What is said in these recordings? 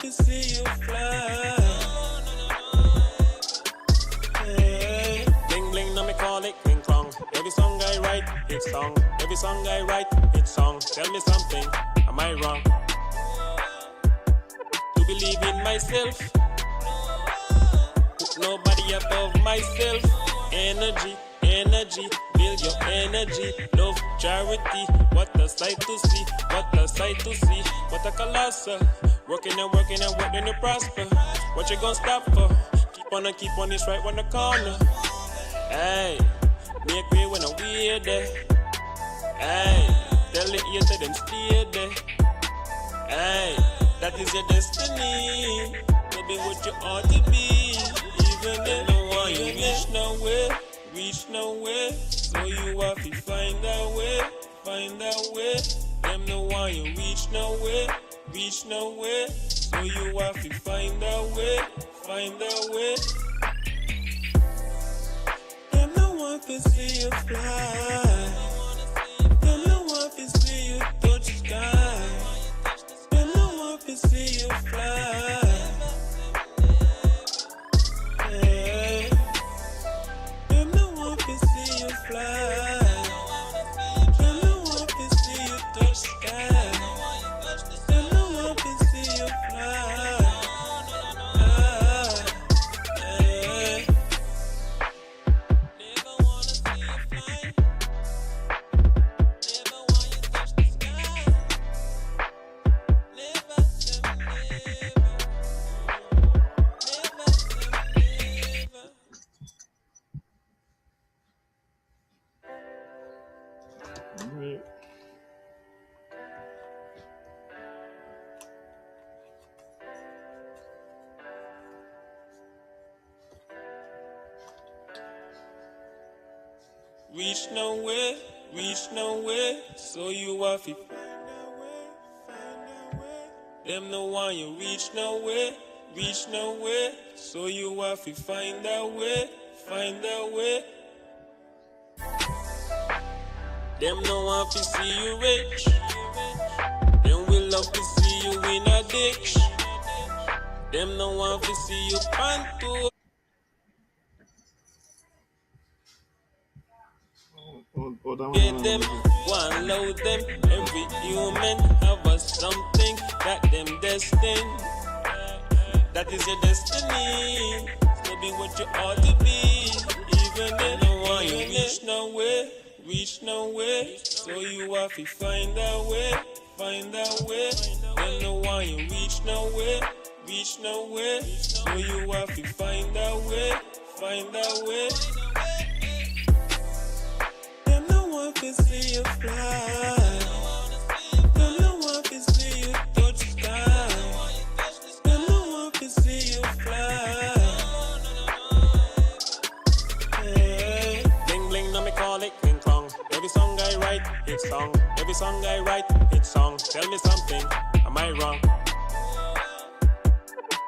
to see you fly. Hey. Bling bling, now me call it King Kong. Every song I write, it's song. Every song I write, it's song. Tell me something, am I wrong? To believe in myself, put nobody above myself. Energy, energy, build your energy. Love, charity, what a sight to see. What a sight to see, what a colossal. Working and working and working to prosper. What you gonna stop for? Keep on, it's right on the corner. Hey, make way when I'm weird there. Hey, tell it you to them stay there. Hey, that is your destiny. Maybe what you ought to be. Even if no one you reach nowhere. So you have to find a way. Them no one you reach nowhere. So you have to find a way. Them no one can see you fly. Them no one can see you touch sky. Them no one can see you fly. Hey. Them no one can see you fly. Them no one can see you touch sky. Them no one can see you fly. Hey. Never wanna see you fly. Never want you touch the sky. Never, never. Reach nowhere, so you have to find a way. Them no one you reach nowhere, so you have to find a way. Them no want to see you rich, them will love to see you in a ditch. Them no want to see you panto. Get them, one load them. Every human have a something that them destined. That is your destiny. So be what you ought to be. Even if no one you reach nowhere. So you have to find a way. Then no one you reach nowhere. So you have to find a way. Them no one can see you fly. Them no one can see you touch sky. Them no one can see you fly. Hey. Bling bling, now me call it King Kong. Every song I write, it's song. Every song I write, it's song. Tell me something, am I wrong?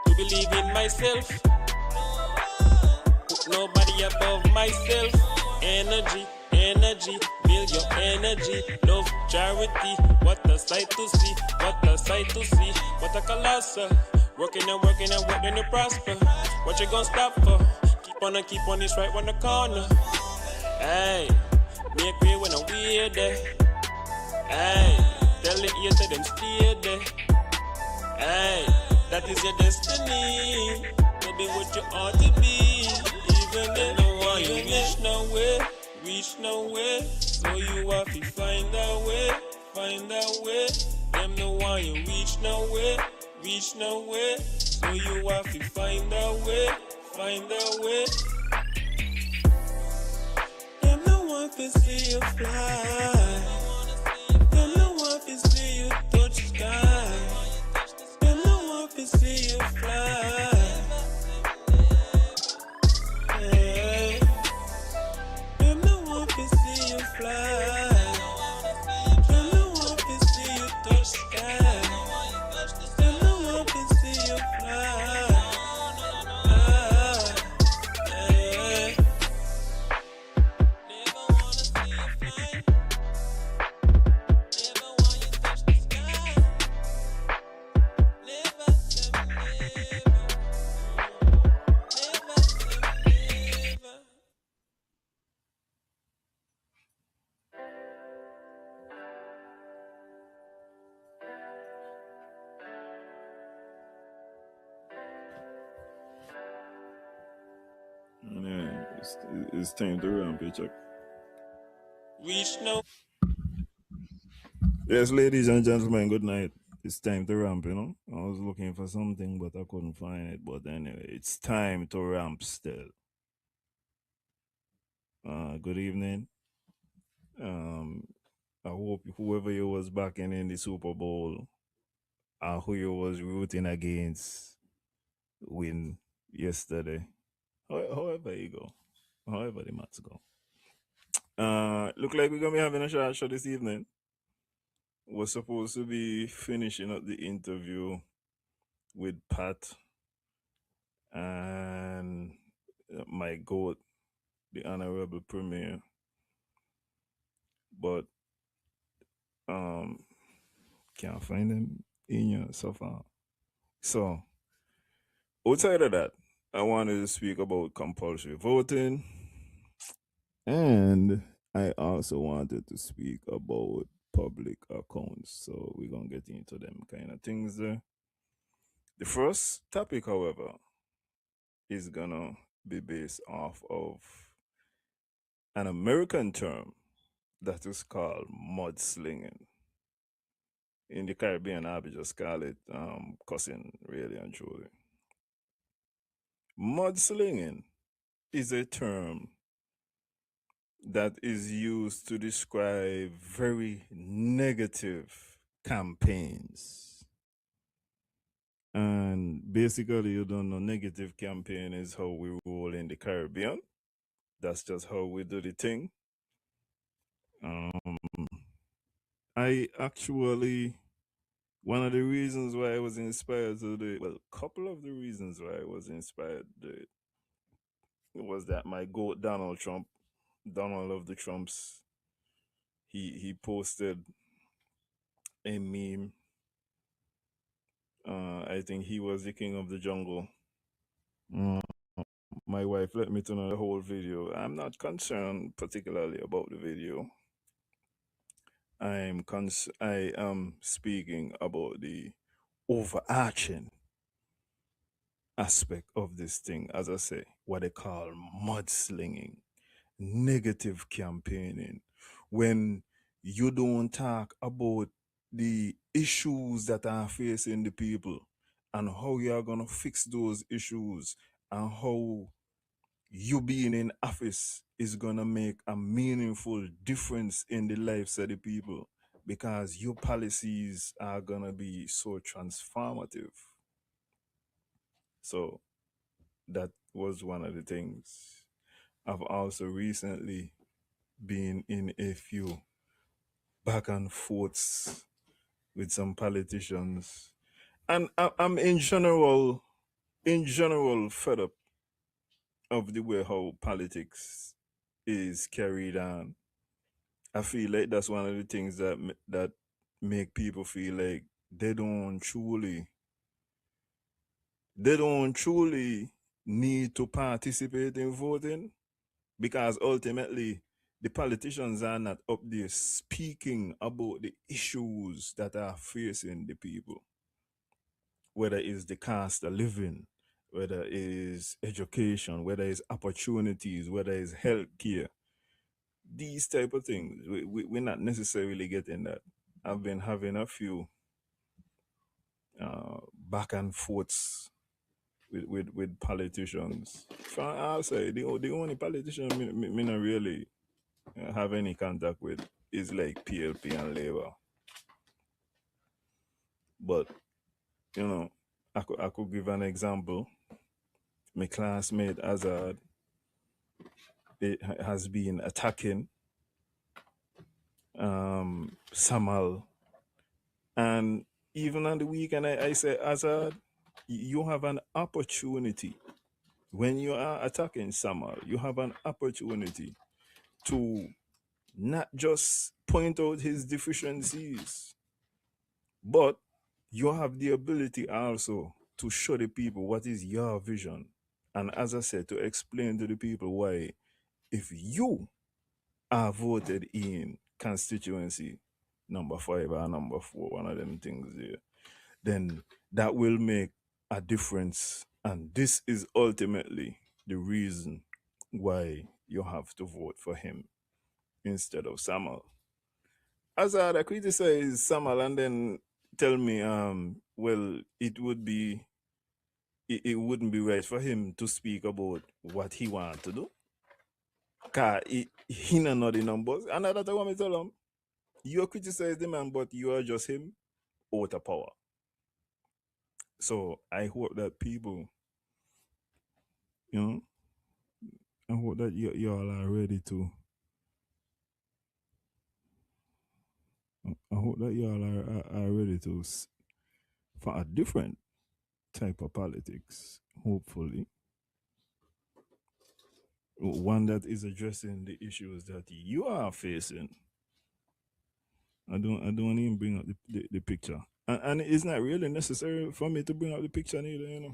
To believe in myself, put nobody above myself. Energy, build your energy. Love, charity, what a sight to see. What a colossal. Working and working to prosper. What you gonna stop for? Keep on, it's right on the corner. Hey, make way when I'm weird there. Hey, tell it you to them stay there. Hey, that is your destiny. Maybe what you ought to be. Even if no one you reach nowhere. So you have to find a way. Them no one you reach nowhere. So you have to find a way. Them no one can see you fly. Them no one can see you touch sky. Them no one can see you fly. Hey. Them no one can see you fly. Them no one can see you touch sky. Them no one can see you fly. Hey. Never wanna see you fly. Never want you touch the sky. Never, never. Yeah, it's time to ramp it, Chuck. Reach no. Yes, ladies and gentlemen, good night. It's time to ramp, you know. I was looking for something, but I couldn't find it. But anyway, it's time to ramp still. Good evening. Um, I hope whoever you was backing in the Super Bowl, who you was rooting against, win yesterday. However you go, however the match go. Look like we're gonna be having a short show this evening. We're supposed to be finishing up the interview with Pat and my goat, the honorable premier, but um can't find him in here so far. So outside of that, I wanted to speak about compulsory voting, and I also wanted to speak about public accounts. So we're gonna get into them kind of things there. The first topic, however, is gonna be based off of an American term that is called mudslinging. In the Caribbean, I would just call it cussing, really and truly. Mudslinging is a term that is used to describe very negative campaigns. And basically, you don't know, negative campaign is how we roll in the Caribbean. That's just how we do the thing. Um, I actually, one of the reasons why I was inspired to do it, well, a couple of the reasons why I was inspired to do it was that my goat, Donald Trump, Donald of the Trumps, he posted a meme. I think he was the king of the jungle. Uh, my wife let me to know the whole video. I'm not concerned particularly about the video. I am speaking about the overarching aspect of this thing, as I say, what they call mudslinging, negative campaigning. When you don't talk about the issues that are facing the people and how you are going to fix those issues and how you being in office is going to make a meaningful difference in the lives of the people because your policies are going to be so transformative. So that was one of the things. I've also recently been in a few back and forths with some politicians, and I'm in general, fed up of the way how politics is carried on. I feel like that's one of the things that make people feel like they don't truly need to participate in voting because ultimately the politicians are not up there speaking about the issues that are facing the people, whether it's the cost of living, whether it's education, whether it's opportunities, whether it's healthcare, these type of things. We're not necessarily getting that. I've been having a few back and forths with politicians. So I'll say the only politician me not really have any contact with is like PLP and Labour. But you know, I could give an example. My classmate Azad has been attacking Samal, and even on the weekend I say Azad, you have an opportunity when you are attacking Samal. You have an opportunity to not just point out his deficiencies, but you have the ability also to show the people what is your vision. And as I said, to explain to the people why, if you are voted in constituency number 5 or number 4, one of them things there, then that will make a difference. And this is ultimately the reason why you have to vote for him instead of Samuel. As I criticize Samuel and then tell me, well, it wouldn't be right for him to speak about what he want to do. Cause he not know the numbers. And that's what I tell him. You criticize the man, but you are just him out of power. So I hope that people, you know, I hope that you all are ready to. I hope that you all are ready to for a different type of politics. Hopefully, one that is addressing the issues that you are facing. I don't even bring up the picture, and it's not really necessary for me to bring up the picture either.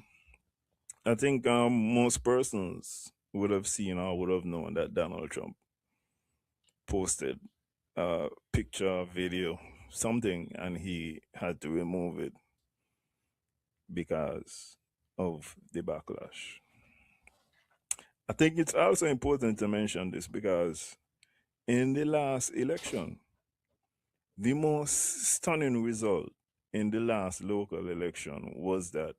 I think most persons would have seen or would have known that Donald Trump posted a picture, video, something, and he had to remove it because of the backlash. I think it's also important to mention this because in the last election, the most stunning result in the last local election was that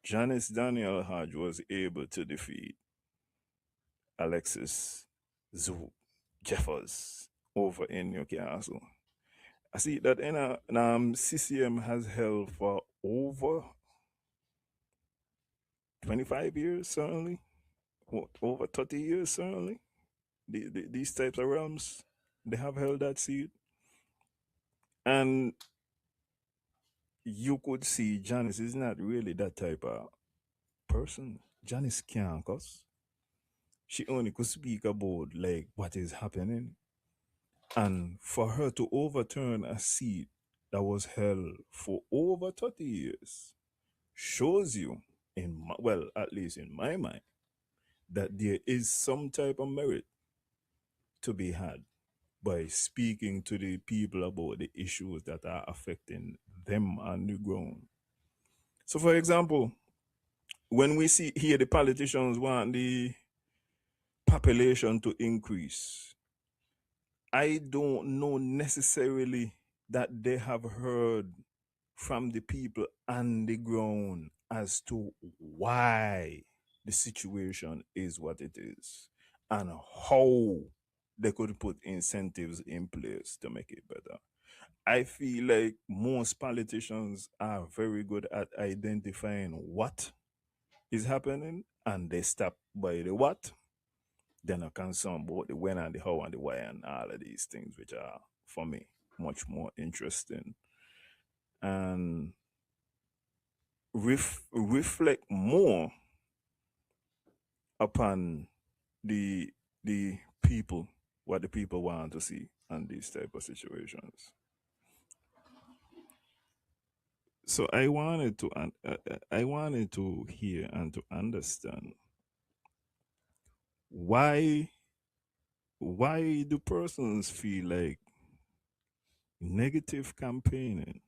Janice Daniel Hodge was able to defeat Alexis Zoo Jeffers over in Newcastle. I see that in CCM has held for over 25 years, certainly, over 30 years, certainly. These types of realms, they have held that seat. And you could see Janice is not really that type of person. Janice can't cuss. She only could speak about like what is happening. And for her to overturn a seat that was held for over 30 years shows you, well, at least in my mind, that there is some type of merit to be had by speaking to the people about the issues that are affecting them on the ground. So, for example, when we see here the politicians want the population to increase, I don't know necessarily that they have heard from the people on the ground as to why the situation is what it is and how they could put incentives in place to make it better. I feel like most politicians are very good at identifying what is happening and they stop by the what. They're not concerned about the when and the how and the why and all of these things, which are, for me, much more interesting. And reflect more upon the people, what the people want to see on these type of situations. So I wanted to hear and to understand why do persons feel like negative campaigning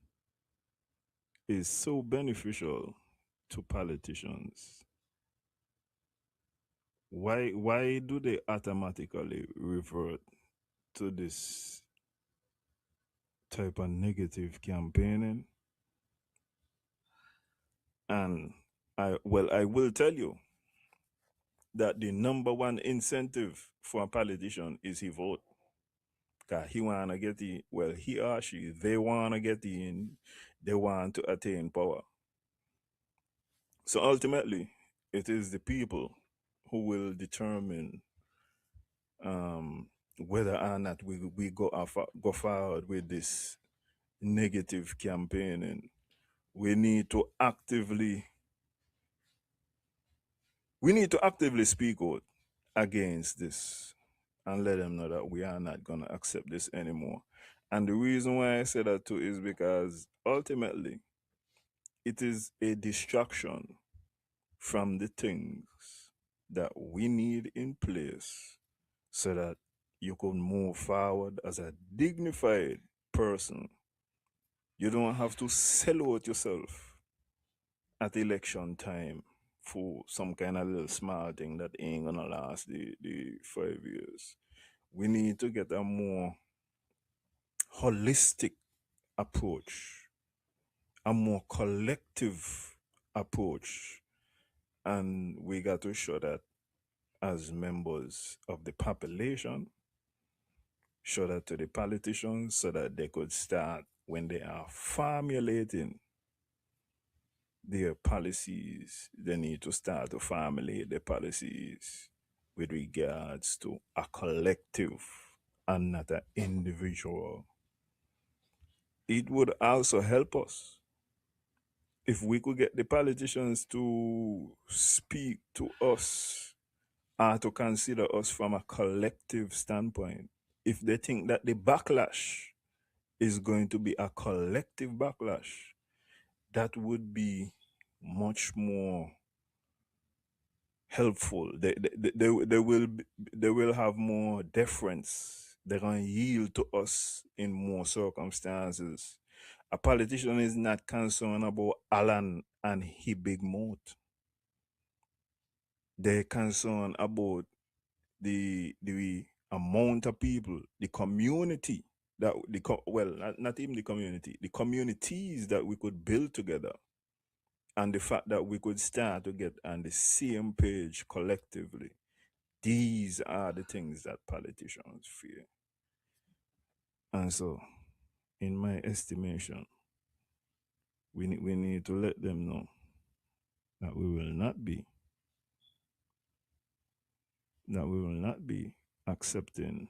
is so beneficial to politicians? Why do they automatically revert to this type of negative campaigning? And I will tell you that the number one incentive for a politician is he vote. Cause he wanna get in, well, he or she, they wanna get in, they want to attain power. So ultimately, it is the people who will determine whether or not we go forward with this negative campaigning. We need to actively speak out against this and let them know that we are not gonna accept this anymore. And the reason why I say that too is because ultimately it is a distraction from the things that we need in place so that you can move forward as a dignified person. You don't have to sell out yourself at election time for some kind of little small thing that ain't gonna last the 5 years. We need to get a more holistic approach, a more collective approach, and we got to show that as members of the population, show that to the politicians so that they could start when they are formulating their policies, they need to start to formulate their policies with regards to a collective and not an individual. It would also help us if we could get the politicians to speak to us or to consider us from a collective standpoint. If they think that the backlash is going to be a collective backlash, that would be much more helpful. They will have more deference. They're going to yield to us in more circumstances. A politician is not concerned about Alan and his big mouth. They're concerned about the amount of people, the community that not even the community, the communities that we could build together, and the fact that we could start to get on the same page collectively. These are the things that politicians fear. And so, in my estimation, we need to let them know that we will not be accepting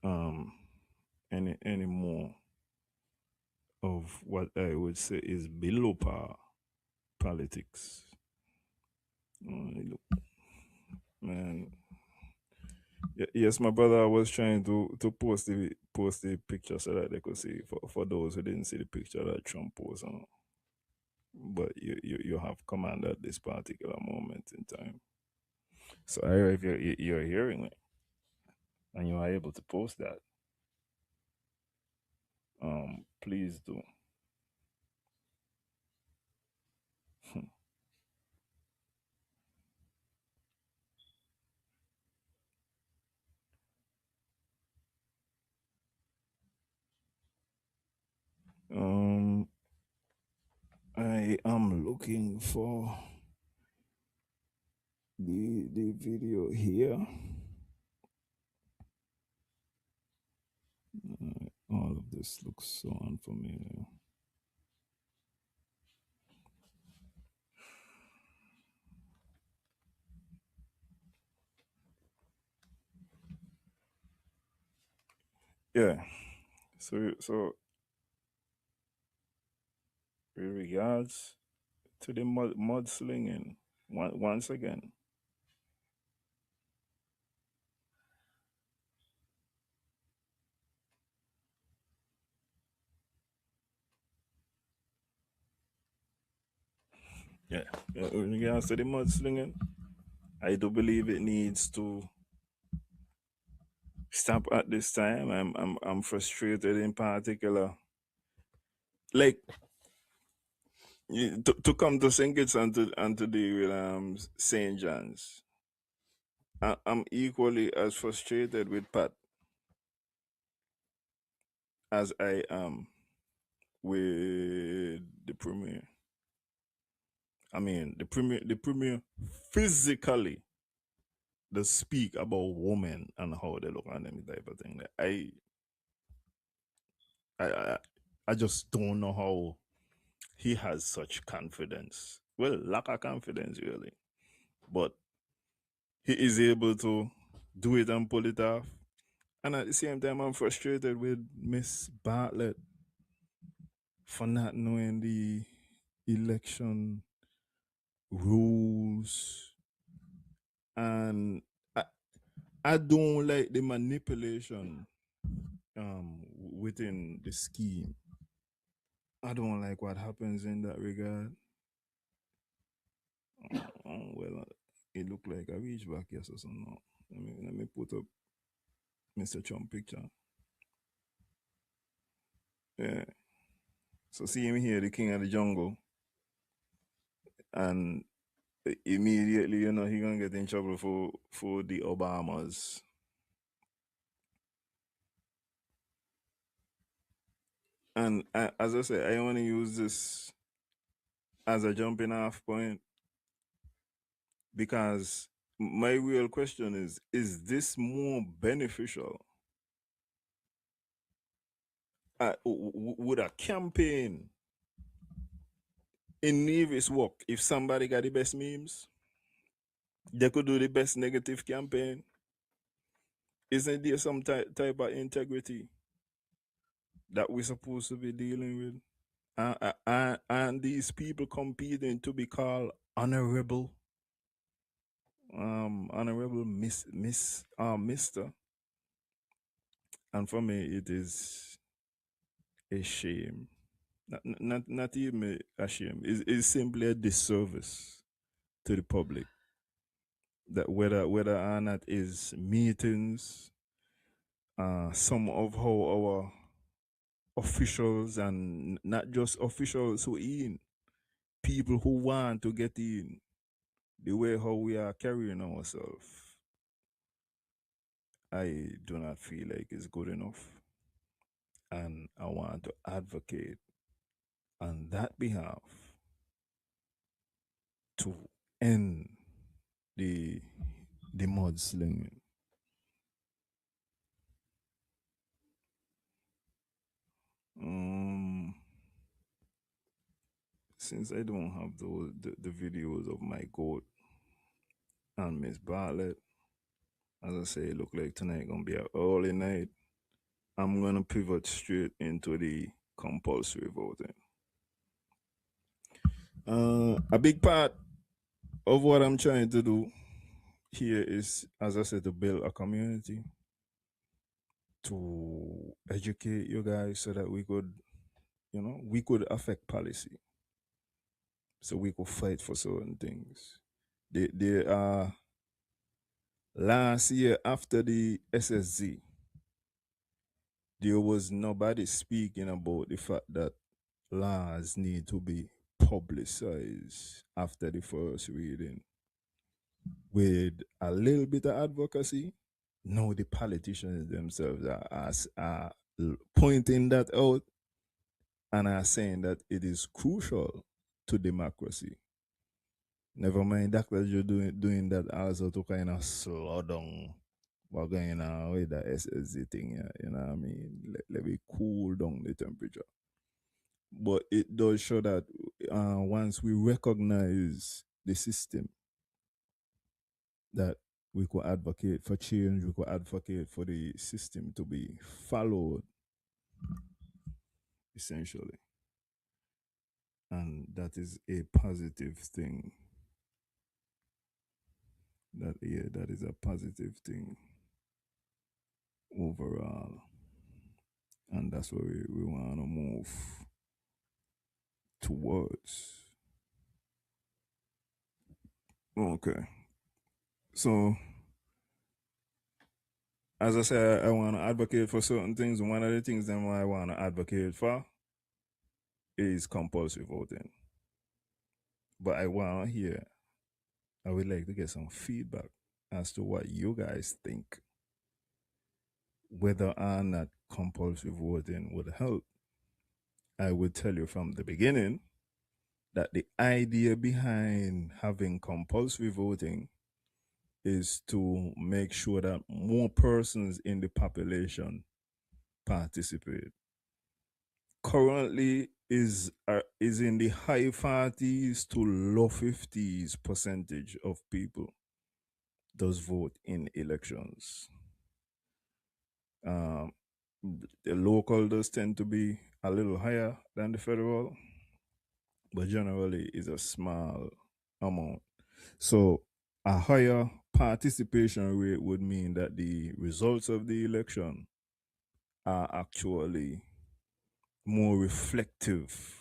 um any more of what I would say is below par politics. Look, man. Yes, my brother was trying to post the picture so that they could see for those who didn't see the picture that Trump posted on. But you have command at this particular moment in time. So if you're hearing it and you are able to post that, please do. um, I am looking for the video here. All of this looks so unfamiliar. Yeah. So with regards to the mudslinging, once again, yeah, with regards to the mudslinging, I do believe it needs to stop at this time. I'm frustrated in particular. Like to come to St. Kitts and to deal with St. John's. I'm equally as frustrated with Pat as I am with the premier. I mean, the premier physically does speak about women and how they look and them type of thing. I, I, I just don't know how he has such confidence. Well, lack of confidence, really. But he is able to do it and pull it off. And at the same time, I'm frustrated with Miss Bartlett for not knowing the election rules. And I don't like the manipulation within the scheme. I don't like what happens in that regard. Well, it looked like I reached back yes or something. No. Let me put up Mr. Trump picture. Yeah. So see him here, the king of the jungle. and immediately, you know, he gonna get in trouble for the Obamas. And as I say, I want to use this as a jumping off point because my real question is this more beneficial? Would a campaign in Nevis work if somebody got the best memes? They could do the best negative campaign. Isn't there some type of integrity that we're supposed to be dealing with? And these people competing to be called honorable, honorable Mister. And for me, it is a shame. Not even a shame. It's simply a disservice to the public that whether or not is meetings, some of how our officials and not just officials who in people who want to get in the way how we are carrying ourselves, I do not feel like it's good enough, and I want to advocate on that behalf to end the the mudslinging. Um, since I don't have the videos of my goat and Miss Bartlett, as I say, it look like tonight gonna be an early night. I'm gonna pivot straight into the compulsory voting. A big part of what I'm trying to do here is, as I said, to build a community, to educate you guys so that we could, you know, we could affect policy, so we could fight for certain things. They are last year after the SSZ, there was nobody speaking about the fact that laws need to be publicized after the first reading. With a little bit of advocacy, now the politicians themselves are pointing that out and are saying that it is crucial to democracy. Never mind that you're doing that also to kind of slow down what going on with the SSD thing, yeah, you know what I mean? Let me cool down the temperature. But it does show that once we recognize the system, that we could advocate for change, we could advocate for the system to be followed, essentially. And that is a positive thing. That is a positive thing overall. And that's what we want to move towards. Okay. So, as I said, I want to advocate for certain things. And one of the things that I want to advocate for is compulsory voting. But I want to hear, I would like to get some feedback as to what you guys think, whether or not compulsory voting would help. I would tell you from the beginning that the idea behind having compulsory voting is to make sure that more persons in the population participate. Currently is in the high 40s to low 50s percentage of people does vote in elections. Um, the local does tend to be a little higher than the federal, but generally is a small amount. So a higher participation rate would mean that the results of the election are actually more reflective,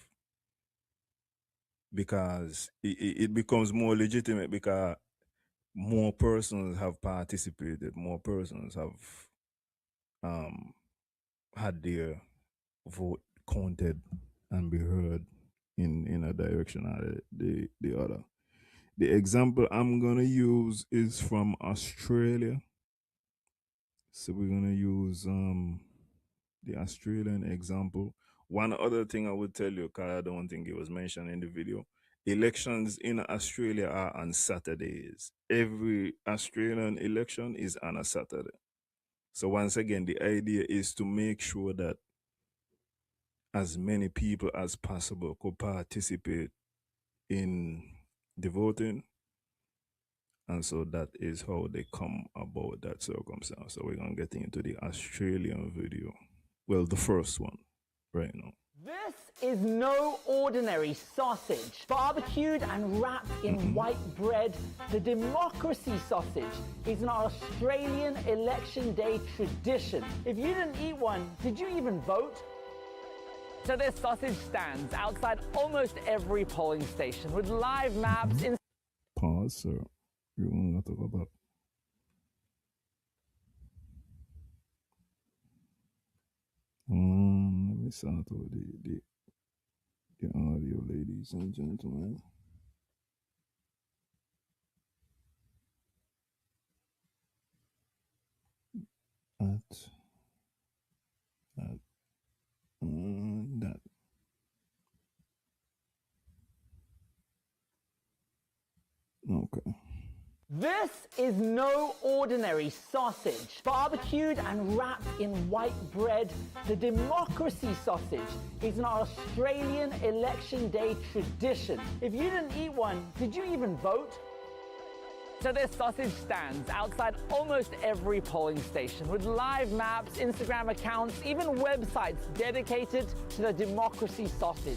because it becomes more legitimate because more persons have participated, more persons have um, had their vote counted and be heard in a direction or the other. The example I'm gonna use is from Australia. So we're gonna use the Australian example. One other thing I would tell you, because I don't think it was mentioned in the video, elections in Australia are on Saturdays. Every Australian election is on a Saturday. So once again, the idea is to make sure that as many people as possible could participate in the voting. And so that is how they come about that circumstance. So we're going to get into the Australian video. Well, the first one right now. This is no ordinary sausage. Barbecued and wrapped in white bread, the democracy sausage is an Australian election day tradition. If you didn't eat one, did you even vote? So there's sausage stands outside almost every polling station with live maps in... Pause, sir. You want to go back. Let me start with the audio, ladies and gentlemen. That. Okay. This is no ordinary sausage. Barbecued and wrapped in white bread, the democracy sausage is an Australian election day tradition. If you didn't eat one, did you even vote? So there's sausage stands outside almost every polling station with live maps, Instagram accounts, even websites dedicated to the democracy sausage.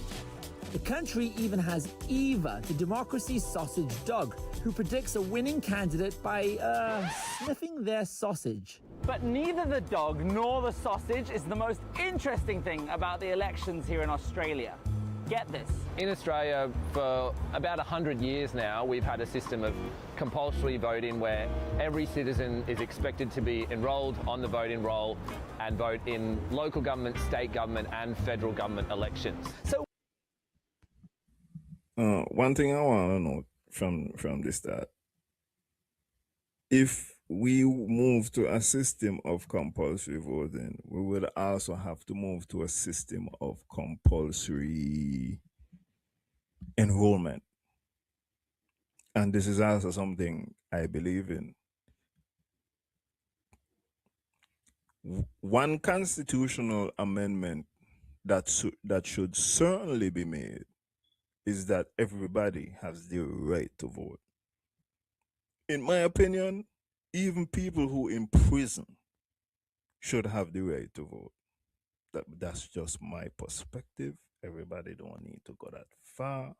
The country even has Eva, the democracy sausage dog, who predicts a winning candidate by, sniffing their sausage. But neither the dog nor the sausage is the most interesting thing about the elections here in Australia. Get this. In Australia, for about 100 years now, we've had a system of compulsory voting where every citizen is expected to be enrolled on the voting roll and vote in local government, state government and federal government elections. So one thing I want to note from the start, if we move to a system of compulsory voting, we would also have to move to a system of compulsory enrollment. And this is also something I believe in. One constitutional amendment that should certainly be made is that everybody has the right to vote. In my opinion, even people who in prison should have the right to vote. That's just my perspective. Everybody don't need to go that far.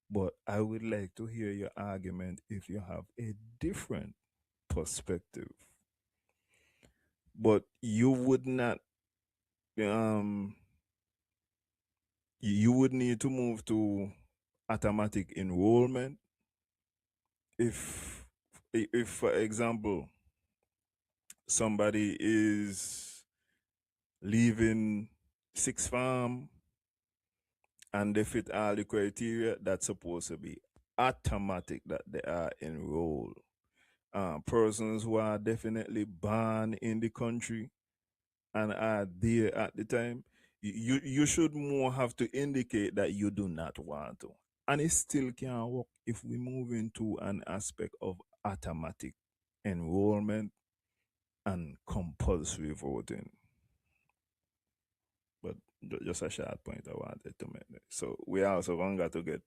But I would like to hear your argument if you have a different perspective. But you would not, you would need to move to automatic enrollment if for example, somebody is leaving Sixth Farm and they fit all the criteria, that's supposed to be automatic that they are enrolled. Persons who are definitely born in the country and are there at the time, you should more have to indicate that you do not want to. And it still can work if we move into an aspect of automatic enrollment and compulsory voting. But just a short point I wanted to make. So we also going to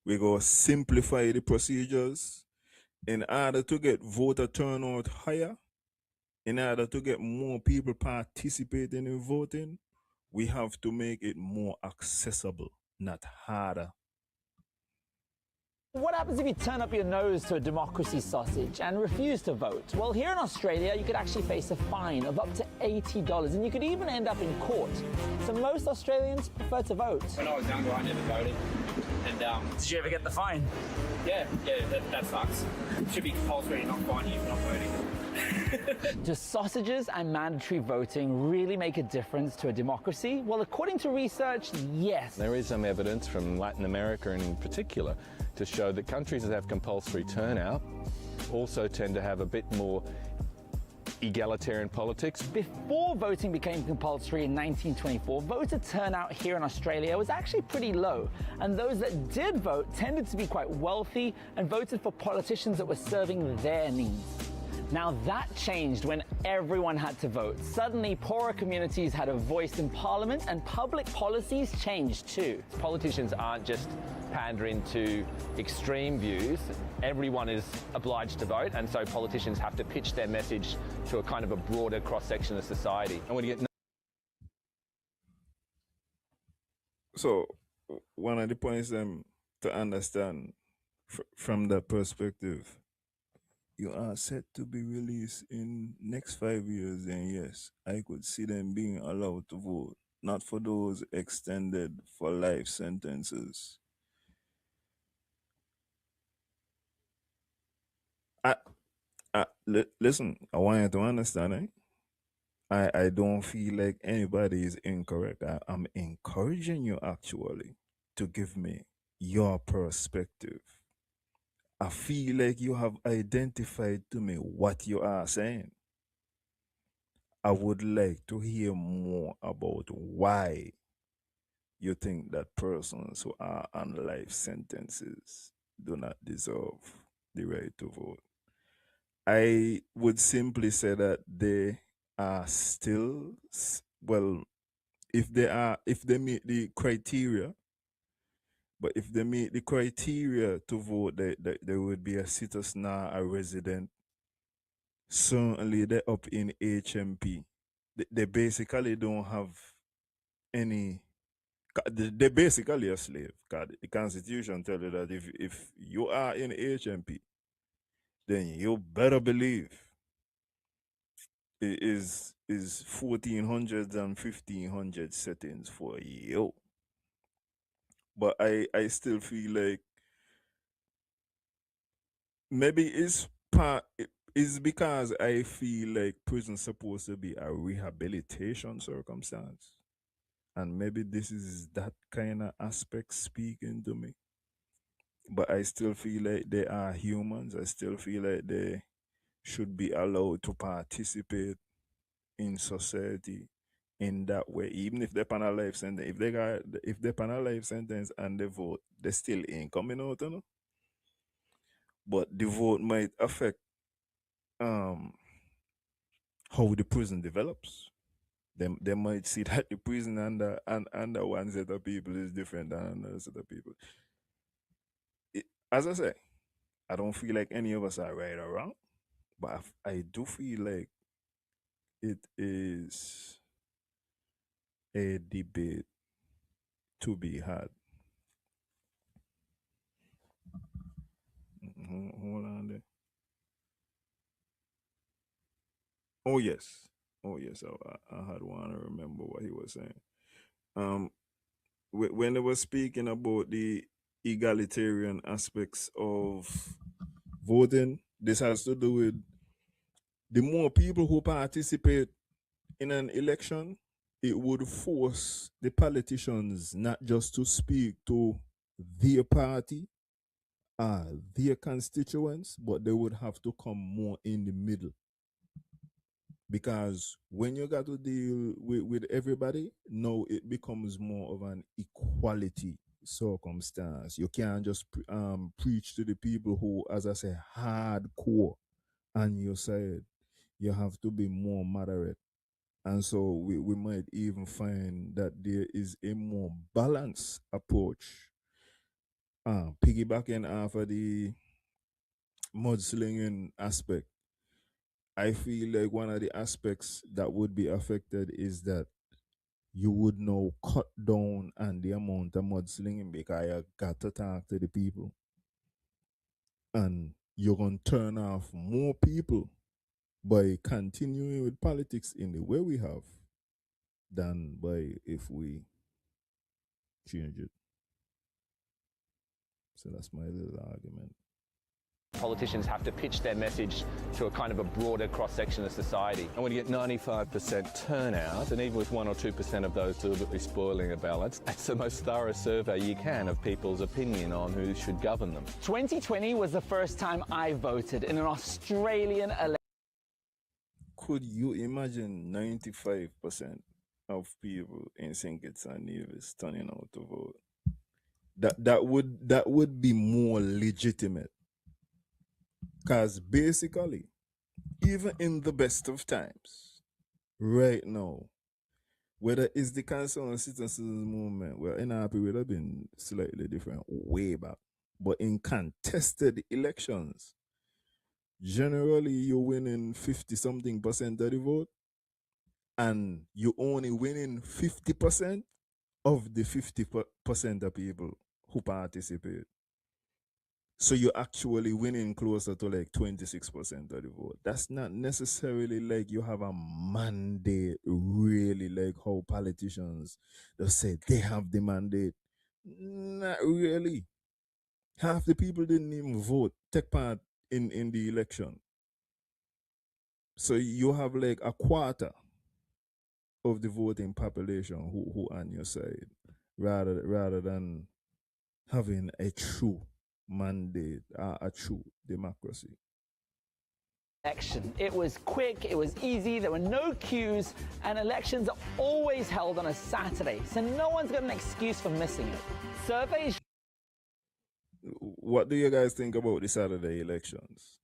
we go simplify the procedures in order to get voter turnout higher, in order to get more people participating in voting. We have to make it more accessible, not harder. what happens if you turn up your nose to a democracy sausage and refuse to vote? Well, here in Australia, you could actually face a fine of up to $80, and you could even end up in court. So most Australians prefer to vote. When I was younger, I never voted. And did you ever get the fine? yeah, that sucks. It should be compulsory, not fine you for not voting. Do sausages and mandatory voting really make a difference to a democracy? Well, according to research, yes. There is some evidence from Latin America in particular to show that countries that have compulsory turnout also tend to have a bit more egalitarian politics. Before voting became compulsory in 1924, voter turnout here in Australia was actually pretty low, and those that did vote tended to be quite wealthy and voted for politicians that were serving their needs. Now that changed when everyone had to vote. Suddenly, poorer communities had a voice in Parliament and public policies changed too. Politicians aren't just pandering to extreme views. Everyone is obliged to vote, and so politicians have to pitch their message to a kind of a broader cross-section of society. And when you get So, one of the points to understand from that perspective, you are set to be released in next 5 years, then yes, I could see them being allowed to vote. Not for those extended for life sentences. Listen, I want you to understand, I don't feel like anybody is incorrect. I'm encouraging you actually to give me your perspective. I feel like you have identified to me what you are saying. I would like to hear more about why you think that persons who are on life sentences do not deserve the right to vote. I would simply say that they are still, well, if they meet the criteria, but if they meet the criteria to vote, they would be a citizen or a resident. Certainly, they're up in HMP. They basically don't have any. They're basically a slave. God, the Constitution tells you that if you are in HMP, then you better believe it is 1400s and 1500 settings for you. But I still feel like maybe it's because I feel like prison's supposed to be a rehabilitation circumstance. And maybe this is that kind of aspect speaking to me. But I still feel like they are humans. I still feel like they should be allowed to participate in society in that way. Even if they're on a life sentence, if they're on a life sentence and they vote, they still ain't coming out, you know. But the vote might affect how the prison develops. They might see that the prison under one set of people is different than another set of people. As I say, I don't feel like any of us are right or wrong, but I do feel like it is a debate to be had. Hold on there. Oh yes, I had one to remember what he was saying. When they were speaking about the egalitarian aspects of voting, this has to do with the more people who participate in an election, it would force the politicians not just to speak to their party, their constituents, but they would have to come more in the middle. Because when you got to deal with everybody, no, it becomes more of an equality circumstance. You can't just preach to the people who, as I say, hardcore on your side. You have to be more moderate. And so we might even find that there is a more balanced approach. Piggybacking off of the mudslinging aspect, I feel like one of the aspects that would be affected is that you would now cut down on the amount of mudslinging because you got to talk to the people. And you're going to turn off more people by continuing with politics in the way we have than by if we change it. So that's my little argument. Politicians have to pitch their message to a kind of a broader cross-section of society. And when you get 95% turnout, and even with 1 or 2% of those deliberately spoiling a ballot, it's the most thorough survey you can of people's opinion on who should govern them. 2020 was the first time I voted in an Australian election. Could you imagine 95% of people in St. Kitts and Nevis turning out to vote? That would be more legitimate. Because basically, even in the best of times, right now, whether it's the concerned citizens movement, well, NRP would have been slightly different way back. But in contested elections, generally you're winning 50-something% of the vote, and you're only winning 50% of the 50% of people who participate. So you're actually winning closer to like 26% of the vote. That's not necessarily like you have a mandate, really, like how politicians they say they have the mandate. Not really. Half the people didn't even vote, take part in the election. So you have like a quarter of the voting population who on your side, rather than having a true mandate, a true democracy. It was quick, it was easy, there were no queues, and elections are always held on a Saturday, so no one's got an excuse for missing it. Surveys. What do you guys think about the Saturday elections?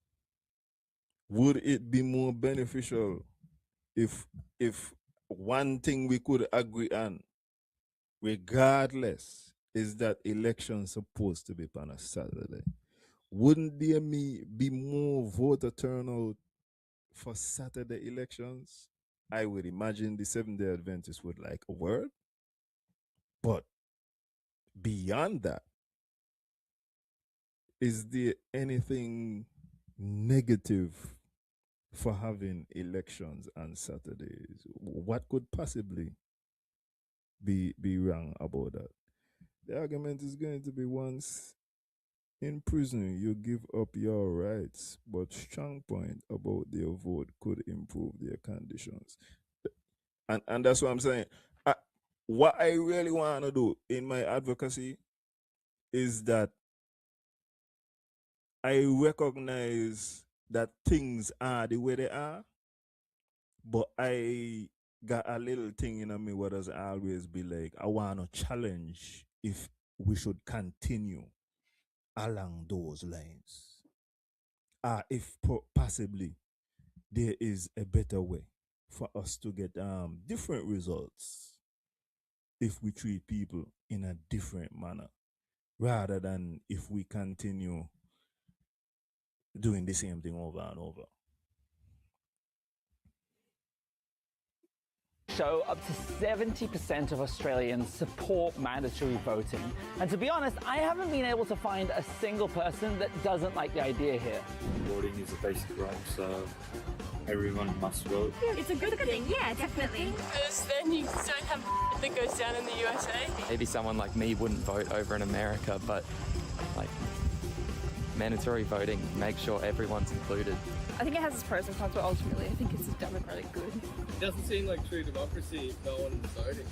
Would it be more beneficial if one thing we could agree on, regardless, is that elections supposed to be on a Saturday? Wouldn't there be more voter turnout for Saturday elections? I would imagine the Seventh-day Adventists would like a word. But beyond that, is there anything negative for having elections on Saturdays? What could possibly be wrong about that? The argument is going to be, once in prison, you give up your rights, but strong point about their vote could improve their conditions. And that's what I'm saying. What I really want to do in my advocacy is that I recognize that things are the way they are, but I got a little thing in me what does always be like, I want to challenge if we should continue along those lines. If possibly there is a better way for us to get different results if we treat people in a different manner, rather than if we continue doing the same thing over and over. Show up to 70% of Australians support mandatory voting. And to be honest, I haven't been able to find a single person that doesn't like the idea here. Voting is a basic right, so everyone must vote. It's a good thing, yeah, definitely. Because then you don't have that goes down in the USA. Maybe someone like me wouldn't vote over in America, but like mandatory voting makes sure everyone's included. I think it has its pros and cons, but ultimately I think it's democratic good. It doesn't seem like true democracy if no one is voting.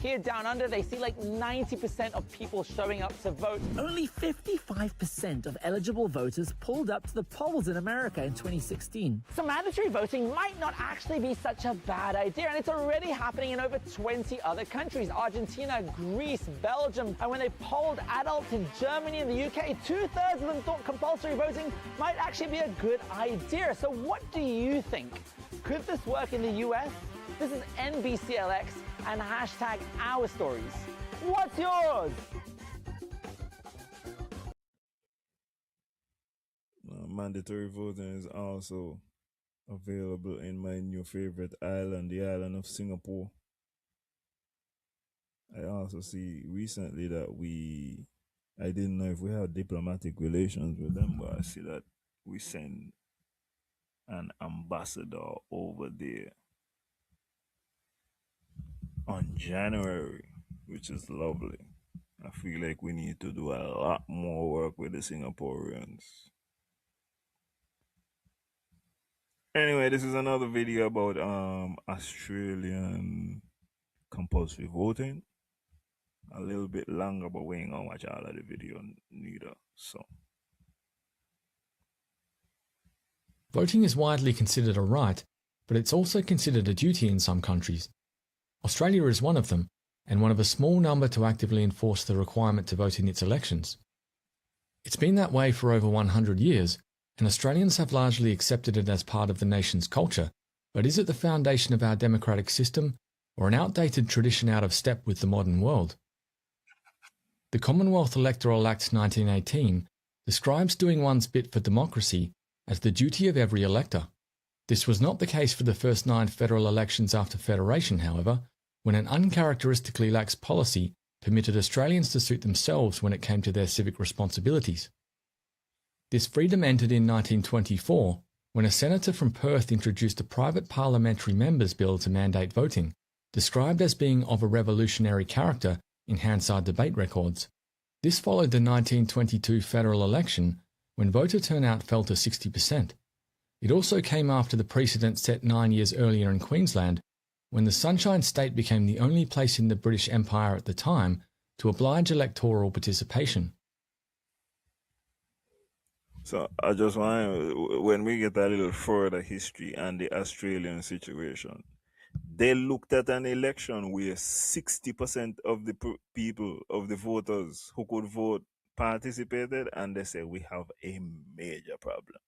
Here down under, they see like 90% of people showing up to vote. Only 55% of eligible voters pulled up to the polls in America in 2016. So mandatory voting might not actually be such a bad idea, and it's already happening in over 20 other countries: Argentina, Greece, Belgium. And when they polled adults in Germany and the UK, 2/3 of them thought compulsory voting might actually be a good idea. So what do you think? Could this work in the US? This is NBCLX and hashtag Our Stories. What's yours? Mandatory voting is also available in my new favorite island, the island of Singapore. I also see recently that I didn't know if we had diplomatic relations with them, but I see that we send an ambassador over there on January, which is lovely. I feel like we need to do a lot more work with the Singaporeans. Anyway, this is another video about Australian compulsory voting. A little bit longer, but we ain't gonna watch all of the video neither. So voting is widely considered a right, but it's also considered a duty in some countries. Australia is one of them, and one of a small number to actively enforce the requirement to vote in its elections. It's been that way for over 100 years, and Australians have largely accepted it as part of the nation's culture, but is it the foundation of our democratic system, or an outdated tradition out of step with the modern world? The Commonwealth Electoral Act 1918 describes doing one's bit for democracy as the duty of every elector. This was not the case for the first 9 federal elections after Federation, however, when an uncharacteristically lax policy permitted Australians to suit themselves when it came to their civic responsibilities. This freedom ended in 1924, when a senator from Perth introduced a private parliamentary members' bill to mandate voting, described as being of a revolutionary character in Hansard debate records. This followed the 1922 federal election, when voter turnout fell to 60%. It also came after the precedent set 9 years earlier in Queensland, when the Sunshine State became the only place in the British Empire at the time to oblige electoral participation. So I just want, when we get a little further history and the Australian situation, they looked at an election where 60% of the people, of the voters who could vote, participated, and they said, we have a major problem.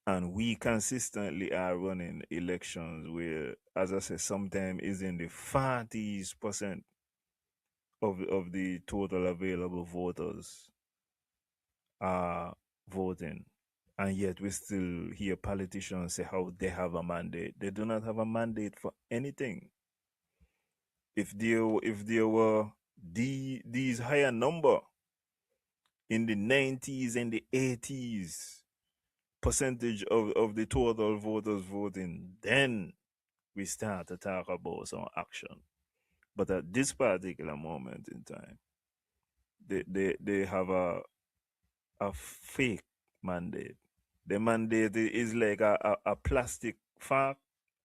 And we consistently are running elections where, as I said, sometimes is in the 40% of the total available voters are voting. And yet we still hear politicians say how they have a mandate. They do not have a mandate for anything. If there were these higher number in the 90s and the 80s percentage of the total voters voting, then we start to talk about some action. But at this particular moment in time, they have a fake mandate. The mandate is like a plastic fact,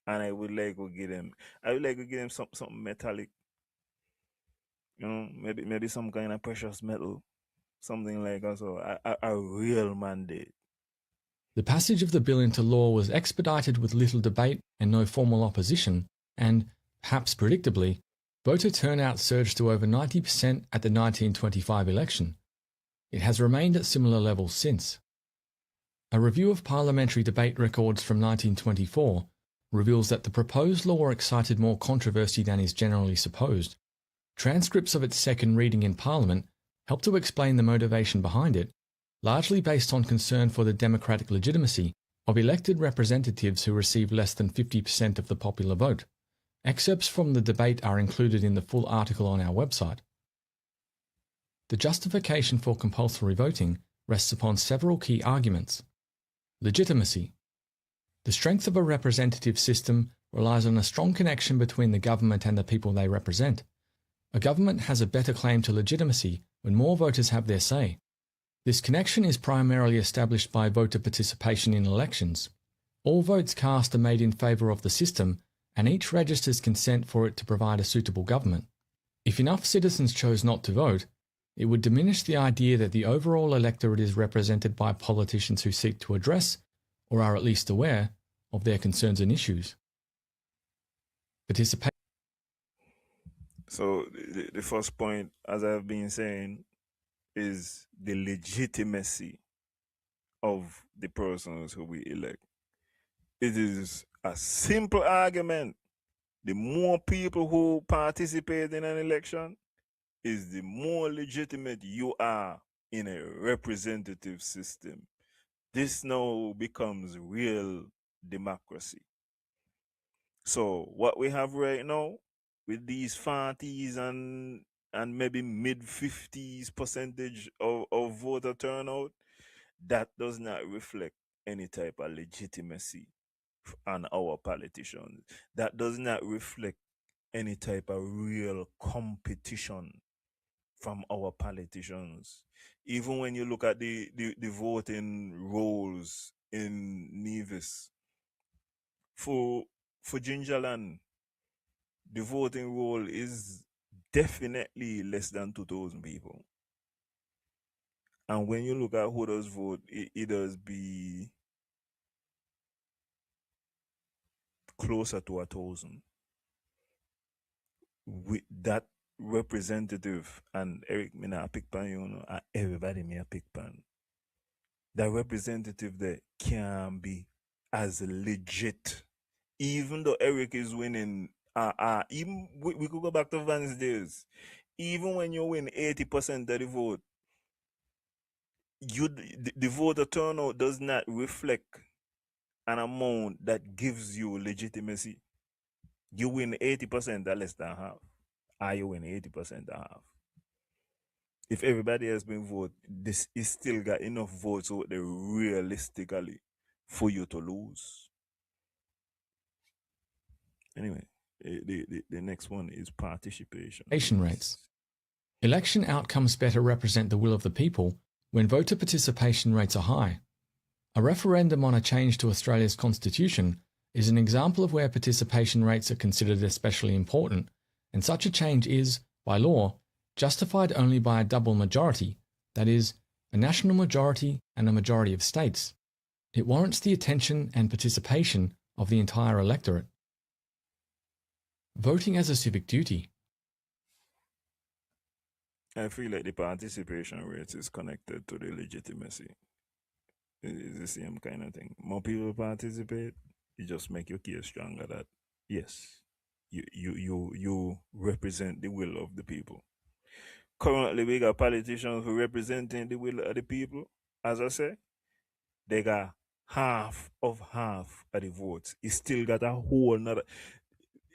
and I would like to give them something metallic. You know, maybe some kind of precious metal, something like that. So a real mandate. The passage of the bill into law was expedited with little debate and no formal opposition, and, perhaps predictably, voter turnout surged to over 90% at the 1925 election. It has remained at similar levels since. A review of parliamentary debate records from 1924 reveals that the proposed law excited more controversy than is generally supposed. Transcripts of its second reading in Parliament help to explain the motivation behind it, largely based on concern for the democratic legitimacy of elected representatives who receive less than 50% of the popular vote. Excerpts from the debate are included in the full article on our website. The justification for compulsory voting rests upon several key arguments. Legitimacy. The strength of a representative system relies on a strong connection between the government and the people they represent. A government has a better claim to legitimacy when more voters have their say. This connection is primarily established by voter participation in elections. All votes cast are made in favour of the system, and each registers consent for it to provide a suitable government. If enough citizens chose not to vote, it would diminish the idea that the overall electorate is represented by politicians who seek to address, or are at least aware, of their concerns and issues. Participation. So the first point, as I've been saying, is the legitimacy of the persons who we elect. It is a simple argument. The more people who participate in an election, is the more legitimate you are in a representative system. This now becomes real democracy. So what we have right now with these 40s and maybe mid-50s percentage of voter turnout, that does not reflect any type of legitimacy on our politicians. That does not reflect any type of real competition from our politicians. Even when you look at the voting rolls in Nevis. For Gingerland, the voting roll is definitely less than 2,000 people. And when you look at who does vote, it does be closer to 1,000. With that representative, and Eric, me not pick pan, you know, and everybody me a pick pan. That representative there can be as legit, even though Eric is winning. Even we could go back to Van's days. Even when you win 80% of the vote, the voter turnout does not reflect an amount that gives you legitimacy. You win 80% or less than half. You win 80% or half. If everybody has been voted, this is still got enough votes out there realistically for you to lose. Anyway, the next one is participation rates. Election outcomes better represent the will of the people when voter participation rates are high. A referendum on a change to Australia's constitution is an example of where participation rates are considered especially important, and such a change is, by law, justified only by a double majority, that is, a national majority and a majority of states. It warrants the attention and participation of the entire electorate. Voting as a civic duty. I feel like the participation rate is connected to the legitimacy. It's the same kind of thing. More people participate, you just make your case stronger that yes, you represent the will of the people. Currently, we got politicians who representing the will of the people. As I say, they got half of the votes. It still got a whole nother.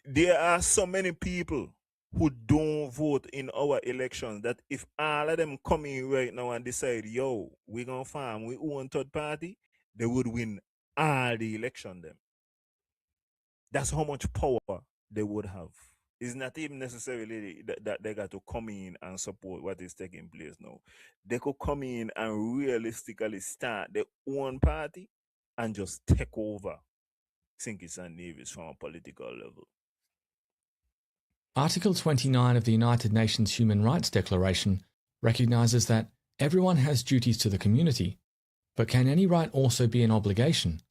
There are so many people who don't vote in our elections that if all of them come in right now and decide, yo, we're going to farm, we own third party, they would win all the election them. That's how much power they would have. It's not even necessarily that they got to come in and support what is taking place now. They could come in and realistically start their own party and just take over St. Kitts and Nevis from a political level. Article 29 of the United Nations Human Rights Declaration recognises that everyone has duties to the community, but can any right also be an obligation?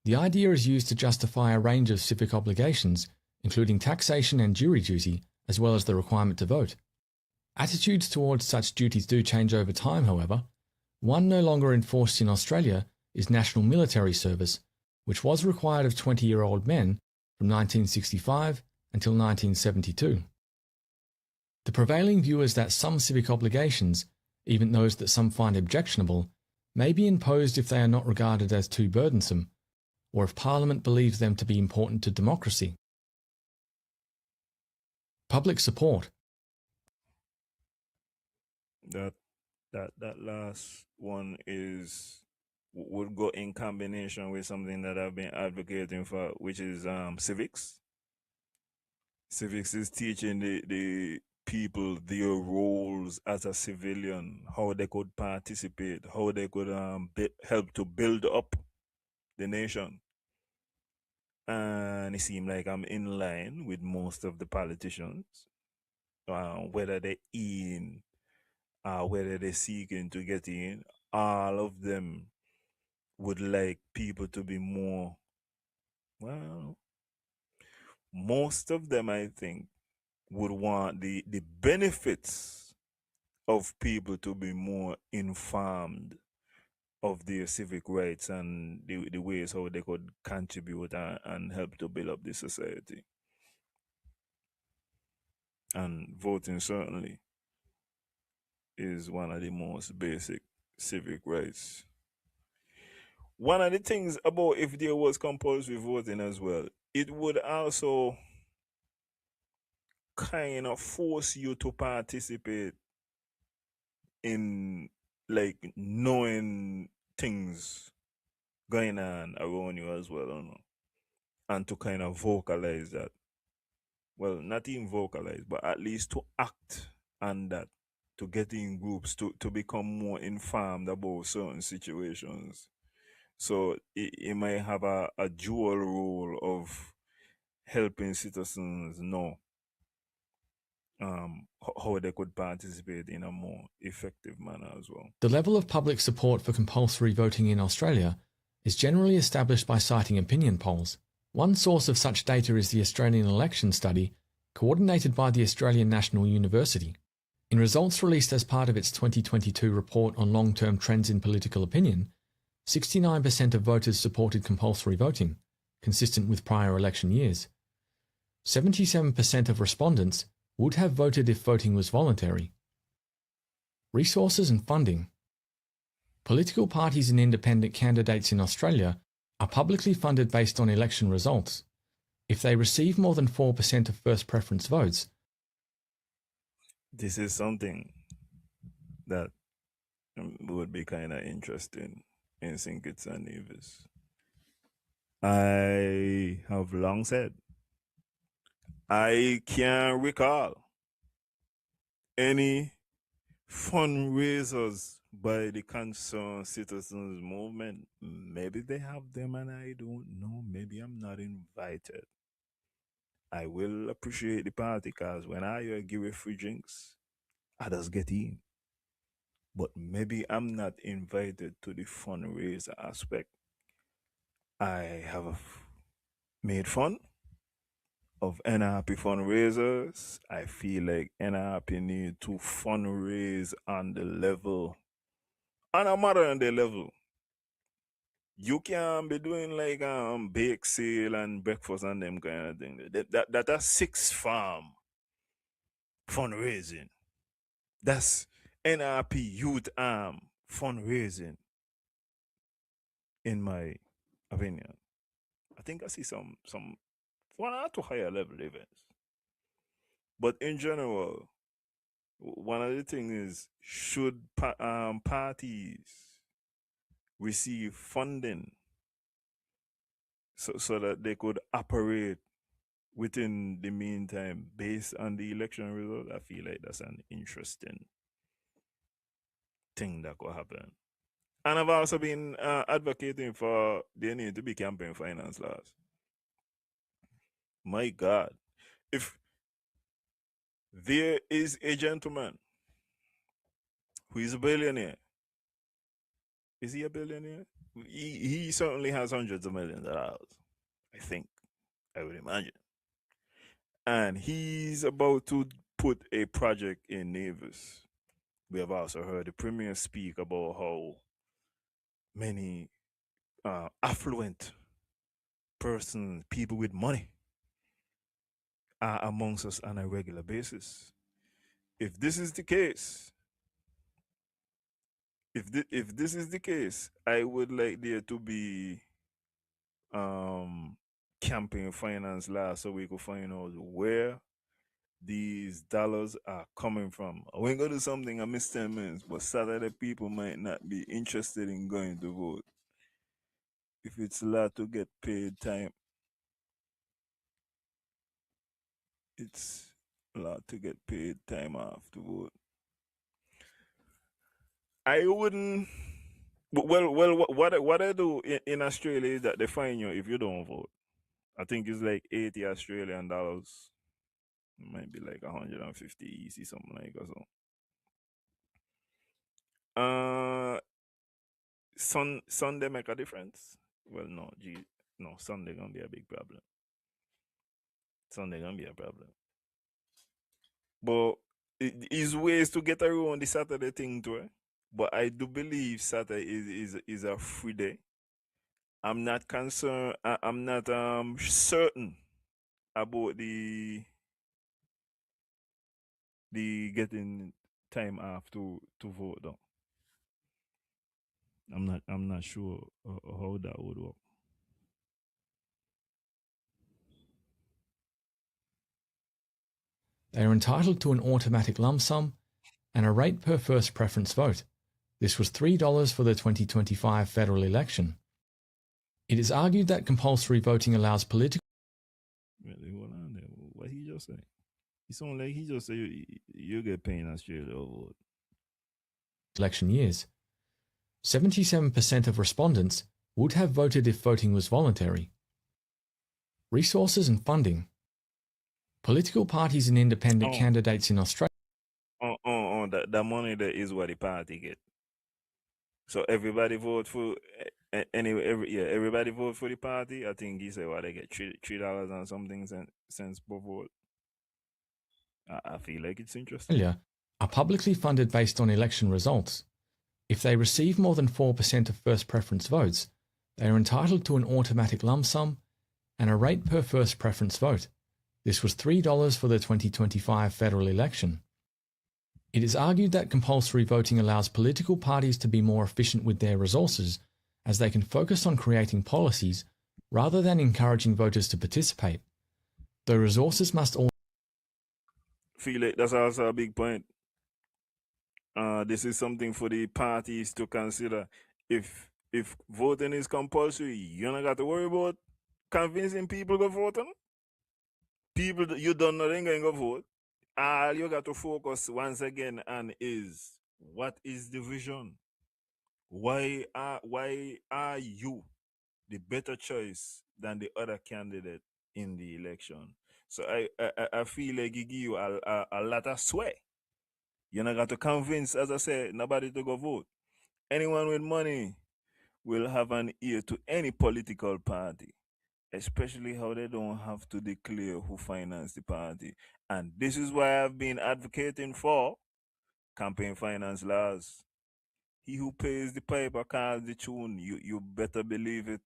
The idea is used to justify a range of civic obligations, including taxation and jury duty, as well as the requirement to vote. Attitudes towards such duties do change over time, however. One no longer enforced in Australia is national military service, which was required of 20-year-old men from 1965 until 1972. The prevailing view is that some civic obligations, even those that some find objectionable, may be imposed if they are not regarded as too burdensome, or if Parliament believes them to be important to democracy. Public support. That last one would go in combination with something that I've been advocating for, which is civics. Civics is teaching the people their roles as a civilian, how they could participate, how they could help to build up the nation. And it seems like I'm in line with most of the politicians, whether they're in, whether they're seeking to get in. All of them would like people to be more, well, most of them, I think, would want the benefits of people to be more informed of their civic rights and the ways how they could contribute and help to build up the society. And voting certainly is one of the most basic civic rights. One of the things about if there was compulsory voting as well, it would also kind of force you to participate in like knowing things going on around you as well, and to kind of vocalize that. Well, not even vocalize, but at least to act on that, to get in groups, to become more informed about certain situations. So it might have a dual role of helping citizens know how they could participate in a more effective manner as well. The level of public support for compulsory voting in Australia is generally established by citing opinion polls. One source of such data is the Australian Election Study, coordinated by the Australian National University. In results released as part of its 2022 report on long-term trends in political opinion, 69% of voters supported compulsory voting, consistent with prior election years. 77% of respondents would have voted if voting was voluntary. Resources and funding. Political parties and independent candidates in Australia are publicly funded based on election results. If they receive more than 4% of first preference votes, this is something that would be kind of interesting in St. Kitts and Nevis. I have long said I can't recall any fundraisers by the Concerned Citizens Movement. Maybe they have them and I don't know. Maybe I'm not invited. I will appreciate the party because when I give a free drinks, others get in. But maybe I'm not invited to the fundraiser aspect. I have made fun of NRP fundraisers. I feel like NRP need to fundraise on the level, on a modern day level. You can't be doing like bake sale and breakfast and them kind of thing. That a six farm fundraising. That's NRP youth fundraising, in my opinion. I think I see some one or two higher level events. But in general, one of the things is, should parties receive funding so that they could operate within the meantime based on the election result? I feel like that's an interesting thing that could happen. And I've also been advocating for there need to be campaign finance laws. My God, if there is a gentleman who is a billionaire, is he a billionaire? He certainly has hundreds of millions of dollars, I think, I would imagine. And he's about to put a project in Nevis. We have also heard the Premier speak about how many affluent persons, people with money, are amongst us on a regular basis. If this is the case, if this is the case, I would like there to be campaign finance law so we could find out where these dollars are coming from. I ain't gonna do something I miss 10 minutes, but Saturday people might not be interested in going to vote. If it's a lot to get paid time, it's a lot to get paid time off to vote. I wouldn't. Well, what I do in Australia is that they fine you if you don't vote. I think it's like 80 Australian dollars. It might be like 150 easy, something like that. So. Sunday make a difference? Well, no, Sunday gonna be a big problem. Sunday gonna be a problem. But it is ways to get around the Saturday thing too. But I do believe Saturday is a free day. I'm not concerned. I'm not certain about the getting time off to vote though. I'm not sure how that would work. they are entitled to an automatic lump sum and a rate per first preference vote. This was $3 for the 2025 federal election. It is argued that compulsory voting allows political... Hold on there. What he just say? It sounds like he just said you get paid in Australia to vote. Election years. 77% of respondents would have voted if voting was voluntary. Resources and funding. Political parties and independent candidates in Australia. The money that is what the party get. So everybody vote for everybody vote for the party. I think he said they get $3 and something cents per vote. I feel like it's interesting. Are publicly funded based on election results. If they receive more than 4% of first preference votes, they are entitled to an automatic lump sum and a rate per first preference vote. This was $3 for the 2025 federal election. It is argued that compulsory voting allows political parties to be more efficient with their resources, as they can focus on creating policies rather than encouraging voters to participate. The resources must also feel like that's also a big point. This is something for the parties to consider. If voting is compulsory, you don't got to worry about convincing people to vote. People you don't know they're going to vote. All you got to focus once again on is what is the vision? Why are you the better choice than the other candidate in the election? So I feel like it give you a lot of sway. You're not got to convince, as I said, nobody to go vote. Anyone with money will have an ear to any political party, especially how they don't have to declare who financed the party. And this is why I've been advocating for campaign finance laws. He who pays the piper calls the tune. You better believe it.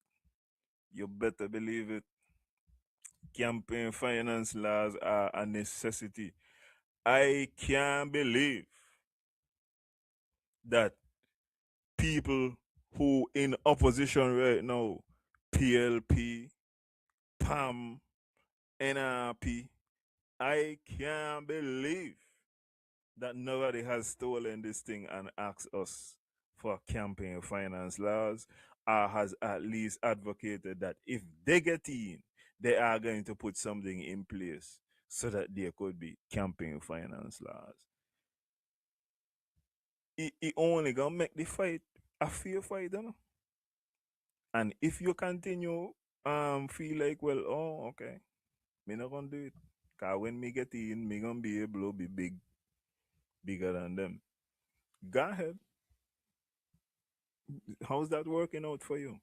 You better believe it. Campaign finance laws are a necessity. I can't believe that people who in opposition right now, PLP, PAM, NRP, I can't believe that nobody has stolen this thing and asked us for campaign finance laws, or has at least advocated that if they get in, they are going to put something in place so that there could be campaign finance laws. It only gonna make the fight a fair fight, you know? And if you continue feel like, well, oh, okay, me not gonna do it. Cause when me get in, me gonna be able to be bigger than them. Go ahead. How's that working out for you?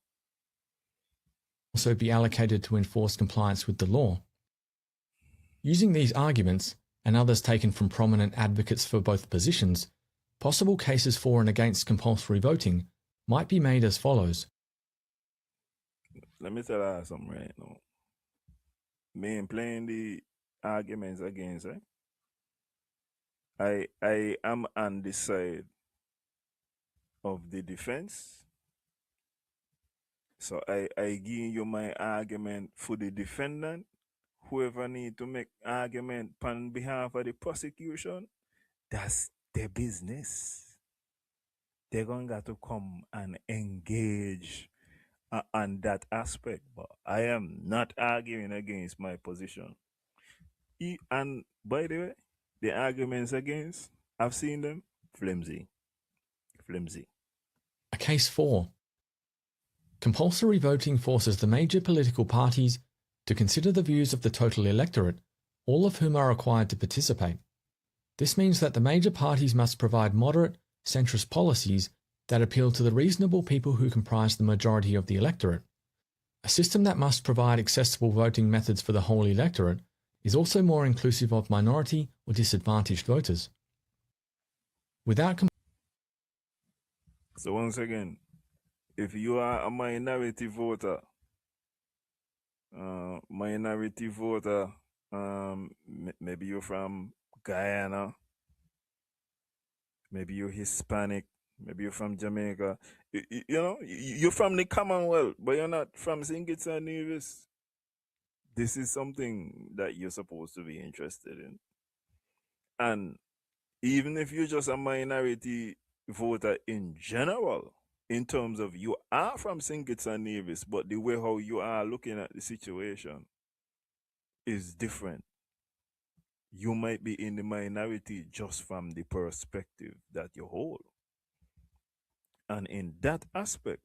also be allocated to enforce compliance with the law. Using these arguments, and others taken from prominent advocates for both positions, possible cases for and against compulsory voting might be made as follows. Let me tell you something right now. Me ain't playing the arguments against, right? I am on the side of the defense. So I give you my argument for the defendant. Whoever need to make argument on behalf of the prosecution, that's their business. They're going to have to come and engage on that aspect. But I am not arguing against my position. And by the way, the arguments against, I've seen them, flimsy. Case 4. Compulsory voting forces the major political parties to consider the views of the total electorate, all of whom are required to participate. This means that the major parties must provide moderate, centrist policies that appeal to the reasonable people who comprise the majority of the electorate. A system that must provide accessible voting methods for the whole electorate is also more inclusive of minority or disadvantaged voters. So once again, if you are a minority voter, maybe you're from Guyana, maybe you're Hispanic, maybe you're from Jamaica, you're from the Commonwealth, but you're not from St. Kitts and Nevis. This is something that you're supposed to be interested in. And even if you're just a minority voter in general, in terms of you are from St. Kitts and Nevis, but the way how you are looking at the situation is different. You might be in the minority just from the perspective that you hold. And in that aspect,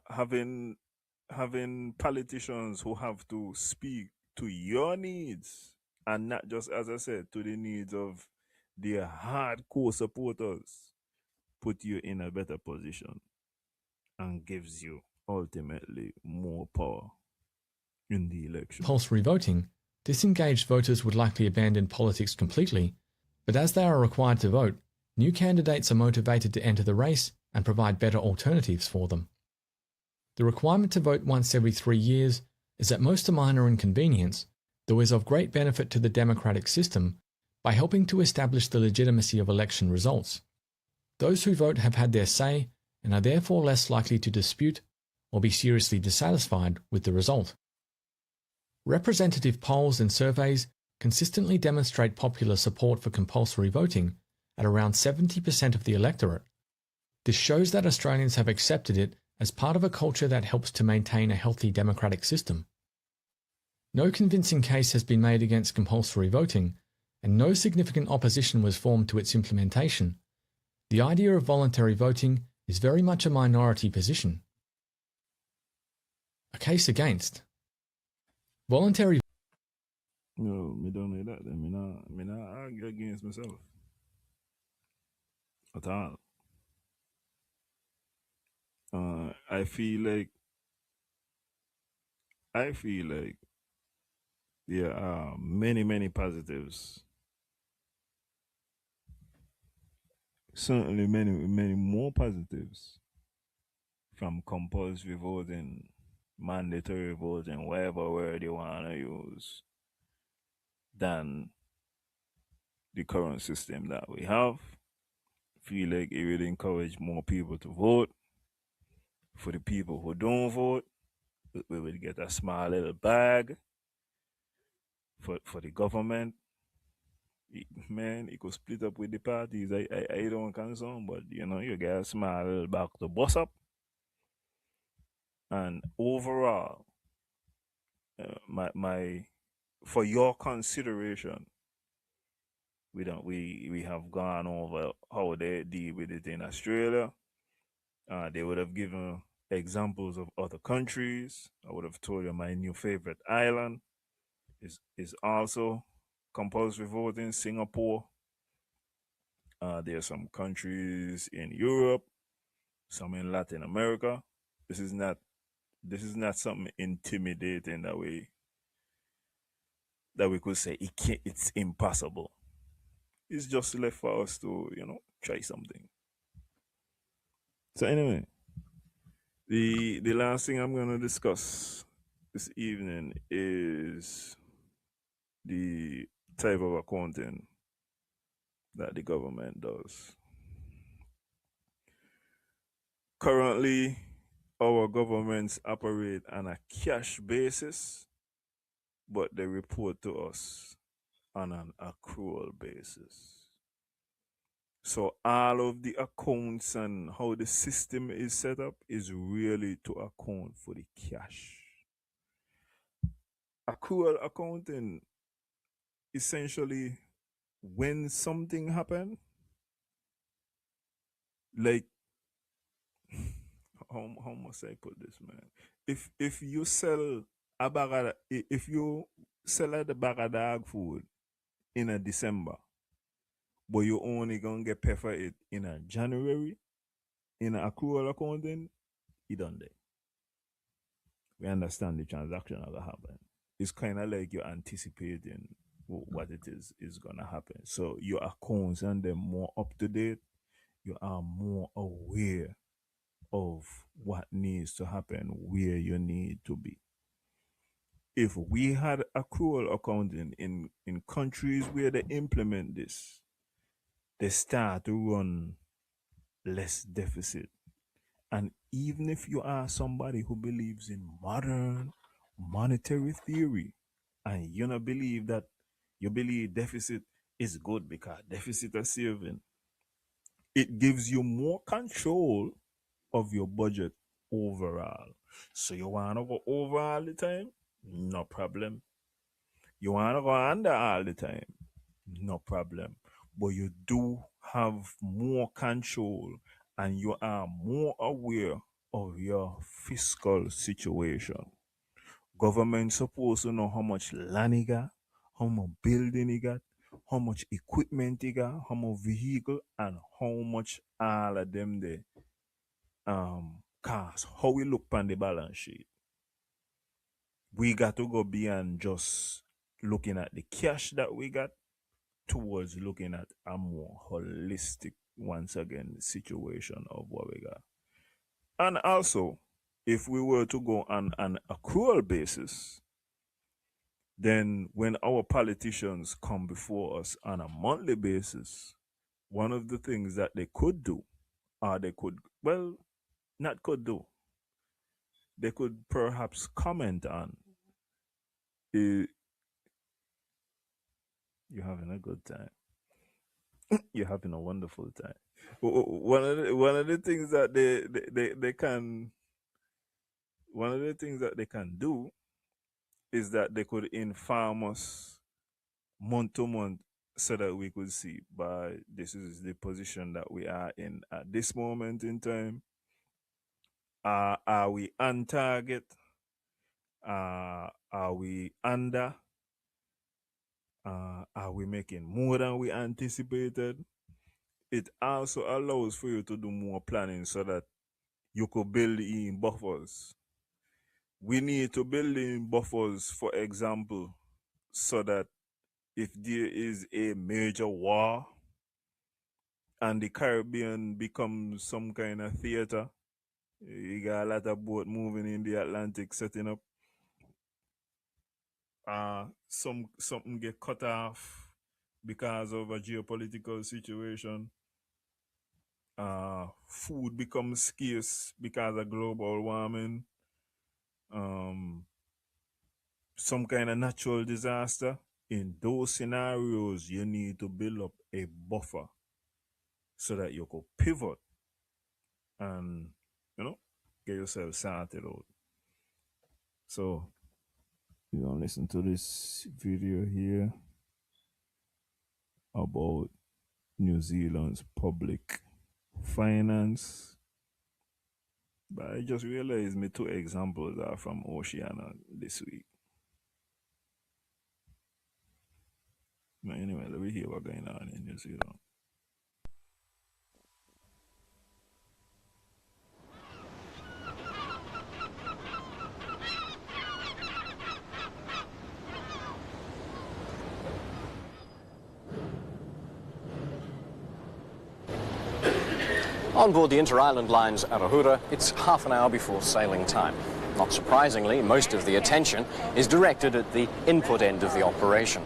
having politicians who have to speak to your needs and not just, as I said, to the needs of their hardcore supporters, put you in a better position and gives you ultimately more power in the election. Compulsory voting, disengaged voters would likely abandon politics completely, but as they are required to vote, new candidates are motivated to enter the race and provide better alternatives for them. The requirement to vote once every 3 years is at most a minor inconvenience, though is of great benefit to the democratic system by helping to establish the legitimacy of election results. Those who vote have had their say and are therefore less likely to dispute or be seriously dissatisfied with the result. Representative polls and surveys consistently demonstrate popular support for compulsory voting at around 70% of the electorate. This shows that Australians have accepted it as part of a culture that helps to maintain a healthy democratic system. No convincing case has been made against compulsory voting, and no significant opposition was formed to its implementation. The idea of voluntary voting is very much a minority position. A case against. Voluntary. No, me don't know that. Me not argue against myself at all. I feel like there are many positives. Certainly many more positives from compulsory voting, mandatory voting, whatever word you want to use, than the current system that we have. Feel like it would encourage more people to vote. For the people who don't vote, we would get a small little bag for the government. Man, it could split up with the parties. I don't concern, but you get a small little bag to bust up. And overall, my for your consideration, we have gone over how they deal with it in Australia. They would have given examples of other countries. I would have told you my new favorite island is also compulsory voting, Singapore. There are some countries in Europe, some in Latin America. This is not something intimidating that we could say it's impossible. It's just left for us to try something. So anyway, the last thing I'm gonna discuss this evening is the type of accounting that the government does. Currently, our governments operate on a cash basis, but they report to us on an accrual basis. So all of the accounts and how the system is set up is really to account for the cash. Accrual accounting, essentially, when something happen, like how must I put this, man? If you sell a bag if you sell a bag of dog food in a December, but you only gonna get paid for it in a January, in a accrual accounting, it done there. We understand the transaction that happen. It's kind of like you're anticipating what it is gonna happen. So your accounts and them more up to date. You are more aware of what needs to happen, where you need to be. If we had accrual accounting in countries where they implement this, they start to run less deficit. And even if you are somebody who believes in modern monetary theory, and you don't believe that, you believe deficit is good because deficit is saving, it gives you more control of your budget overall. So you want to go over all the time? No problem. You want to go under all the time? No problem. But you do have more control and you are more aware of your fiscal situation. Government supposed to know how much land he got, how much building he got, how much equipment he got, how much vehicle, and how much all of them the cost. How we look on the balance sheet. We got to go beyond just looking at the cash that we got towards looking at a more holistic, once again, situation of what we got. And also, if we were to go on an accrual basis, then when our politicians come before us on a monthly basis, one of the things that they could do, or they could, well, not could do, they could perhaps comment on, you're having a good time. You're having a wonderful time. One of the things that they can, one of the things that they can do is that they could inform us month to month so that we could see by this is the position that we are in at this moment in time. Are we on target? Are we under? Are we making more than we anticipated? It also allows for you to do more planning so that you could build in buffers. We need to build in buffers, for example, so that if there is a major war and the Caribbean becomes some kind of theater, you got a lot of boat moving in the Atlantic setting up. Something get cut off because of a geopolitical situation. Food becomes scarce because of global warming. Some kind of natural disaster. In those scenarios, you need to build up a buffer so that you could pivot and, get yourself sorted out. So, you're going to listen to this video here about New Zealand's public finance. But I just realized my two examples are from Oceania this week. But anyway, let me hear what's going on in New Zealand. On board the inter-island line's Arahura, it's half an hour before sailing time. Not surprisingly, most of the attention is directed at the input end of the operation.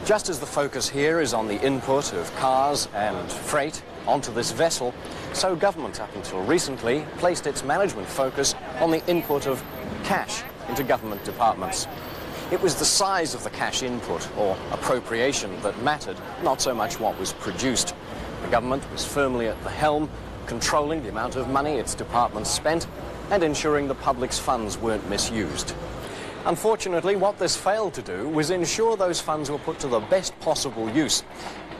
Just as the focus here is on the input of cars and freight onto this vessel, so government up until recently placed its management focus on the input of cash into government departments. It was the size of the cash input or appropriation that mattered, not so much what was produced. The government was firmly at the helm, controlling the amount of money its departments spent and ensuring the public's funds weren't misused. Unfortunately, what this failed to do was ensure those funds were put to the best possible use.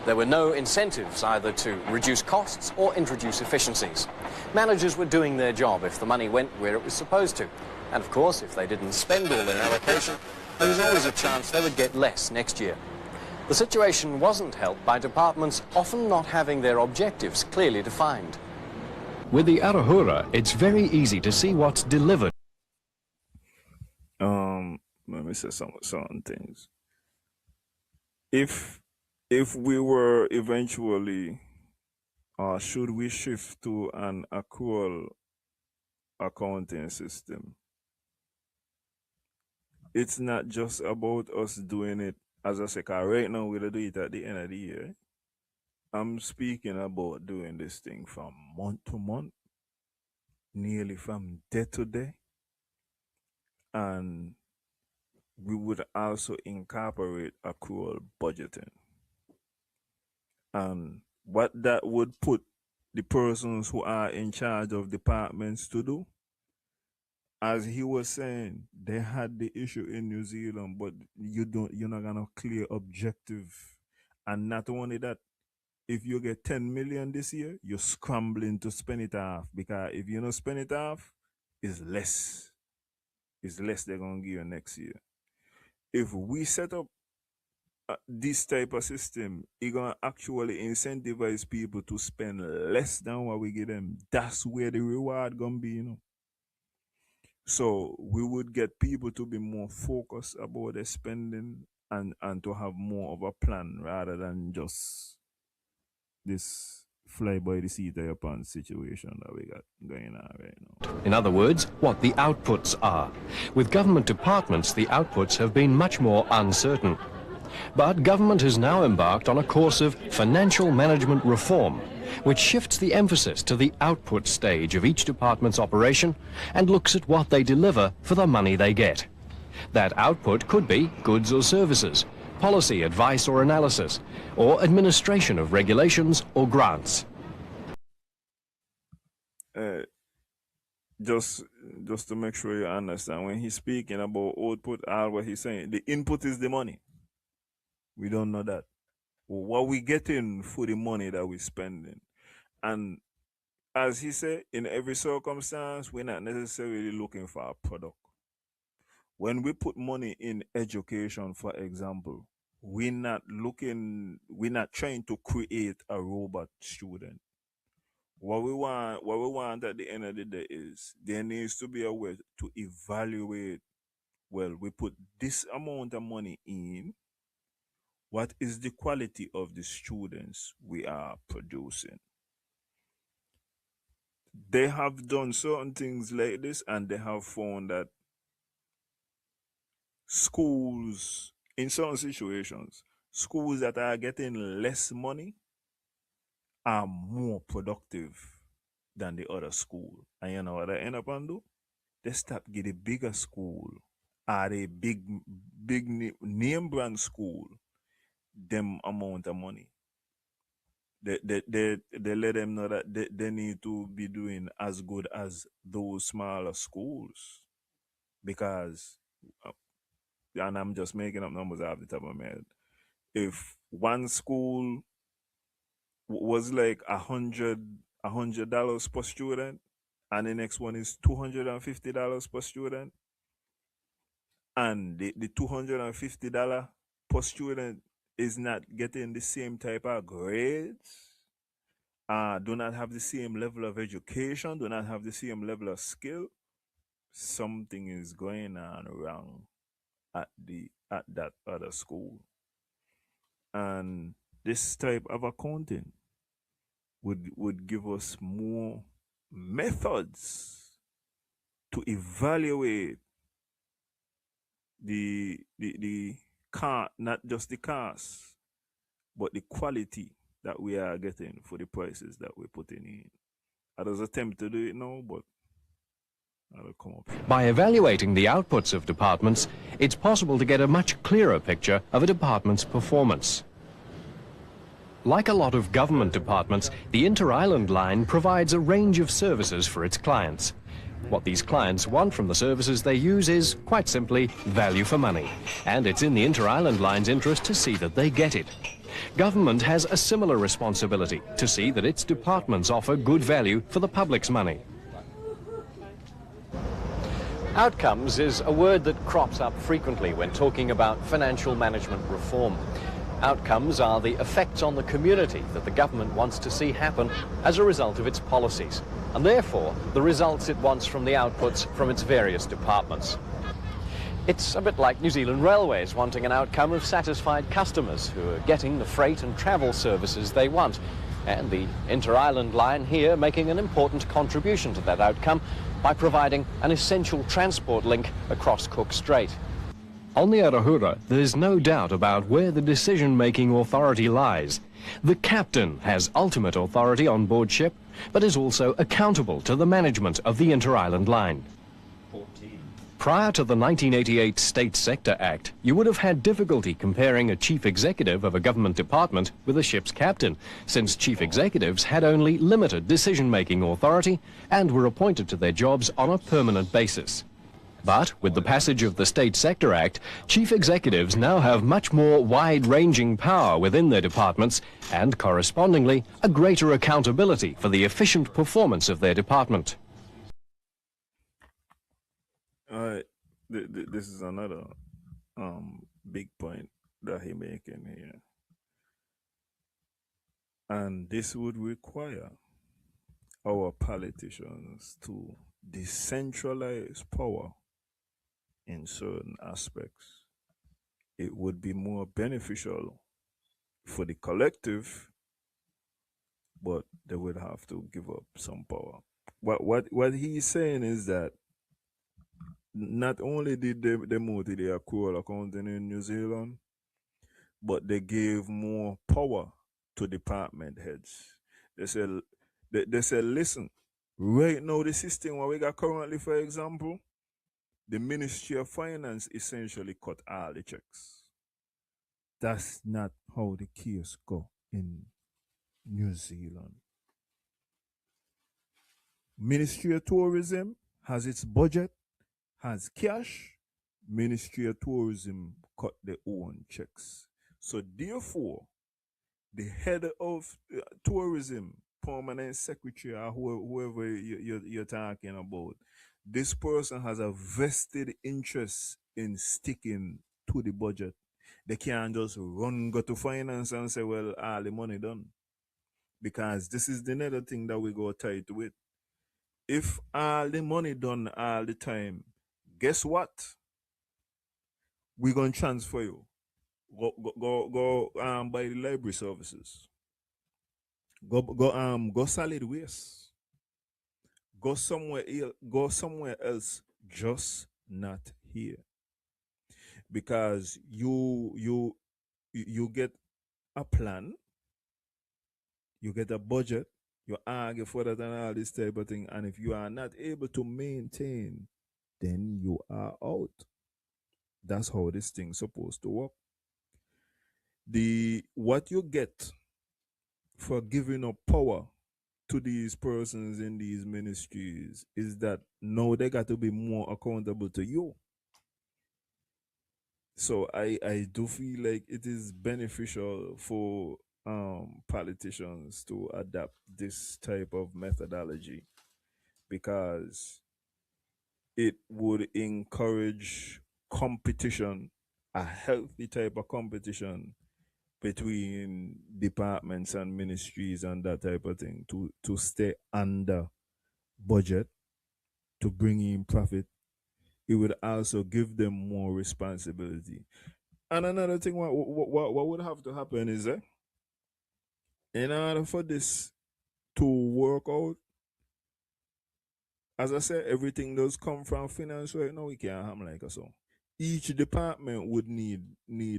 There were no incentives either to reduce costs or introduce efficiencies. Managers were doing their job if the money went where it was supposed to. And of course, if they didn't spend all their allocation, there was always a chance they would get less next year. The situation wasn't helped by departments often not having their objectives clearly defined. With the Arahura, it's very easy to see what's delivered. Let me say some things. If we were eventually, should we shift to an accrual accounting system, it's not just about us doing it, as I say, 'cause right now we'll do it at the end of the year. I'm speaking about doing this thing from month to month, nearly from day to day. And we would also incorporate accrual budgeting. And what that would put the persons who are in charge of departments to do, as he was saying, they had the issue in New Zealand, but you're not gonna clear objective. And not only that, if you get 10 million this year, you're scrambling to spend it off, because if you don't spend it off, it's less. It's less they're going to give you next year. If we set up this type of system, it's going to actually incentivize people to spend less than what we give them. That's where the reward going to be, you know. So we would get people to be more focused about their spending and to have more of a plan rather than just this fly by the seat of your pants situation that we got going on right now. In other words, what the outputs are. With government departments, the outputs have been much more uncertain. But government has now embarked on a course of financial management reform, which shifts the emphasis to the output stage of each department's operation and looks at what they deliver for the money they get. That output could be goods or services, policy, advice or analysis, or administration of regulations or grants. Just to make sure you understand, when he's speaking about output, all what he's saying, the input is the money. We don't know that. What we getting for the money that we're spending. And as he said, in every circumstance, we're not necessarily looking for a product. When we put money in education, for example, we're not trying to create a robot student. What we want at the end of the day is there needs to be a way to evaluate, well, we put this amount of money in, what is the quality of the students we are producing? They have done certain things like this, and they have found that schools, in certain situations, schools that are getting less money are more productive than the other school. And you know what they end up and do? They start getting bigger school, or a big name brand school, them amount of money. They let them know that they need to be doing as good as those smaller schools, because, and I'm just making up numbers off the top of my head, if one school was like $100 per student, and the next one is $250 per student, and the $250 per student is not getting the same type of grades, do not have the same level of education, do not have the same level of skill, something is going on wrong at that other school. And this type of accounting would give us more methods to evaluate the not just the cost, but the quality that we are getting for the prices that we're putting in. I was attempt to do it now, but I'll come up. By evaluating the outputs of departments, it's possible to get a much clearer picture of a department's performance. Like a lot of government departments, the Inter-Island Line provides a range of services for its clients. What these clients want from the services they use is, quite simply, value for money. And it's in the Inter-Island Line's interest to see that they get it. Government has a similar responsibility to see that its departments offer good value for the public's money. Outcomes is a word that crops up frequently when talking about financial management reform. Outcomes are the effects on the community that the government wants to see happen as a result of its policies, and therefore the results it wants from the outputs from its various departments. It's a bit like New Zealand Railways wanting an outcome of satisfied customers who are getting the freight and travel services they want, and the Inter-Island Line here making an important contribution to that outcome by providing an essential transport link across Cook Strait. On the Arahura, there's no doubt about where the decision-making authority lies. The captain has ultimate authority on board ship, but is also accountable to the management of the Inter-Island Line. Prior to the 1988 State Sector Act, you would have had difficulty comparing a chief executive of a government department with a ship's captain, since chief executives had only limited decision-making authority and were appointed to their jobs on a permanent basis. But with the passage of the State Sector Act, chief executives now have much more wide-ranging power within their departments and, correspondingly, a greater accountability for the efficient performance of their department. This is another big point that he's making here. And this would require our politicians to decentralize power in certain aspects. It would be more beneficial for the collective, but they would have to give up some power. What he's saying is that not only did they move to the accrual accounting in New Zealand, but they gave more power to department heads. They said, listen, right now the system what we got currently, for example, the Ministry of Finance essentially cut all the checks. That's not how the case go in New Zealand. Ministry of Tourism has its budget, has cash. Ministry of Tourism cut their own checks. So therefore, the head of tourism, permanent secretary, or whoever you're talking about, this person has a vested interest in sticking to the budget. They can't just go to finance and say, well, all the money done. Because this is the another thing that we go tight with. If all the money done all the time, guess what? We're going to transfer you. Go buy the library services. Go solid waste. Go somewhere else, just not here. Because you get a plan, you get a budget, you argue for that and all this type of thing, and if you are not able to maintain, then you are out. That's how this thing's supposed to work. What you get for giving up power to these persons in these ministries is that now they got to be more accountable to you. So I do feel like it is beneficial for politicians to adapt this type of methodology, because it would encourage competition, a healthy type of competition between departments and ministries and that type of thing, to stay under budget, to bring in profit. It would also give them more responsibility. And another thing, what would have to happen is that in order for this to work out, as I said, everything does come from finance right now. We can't have like a so. Each department would need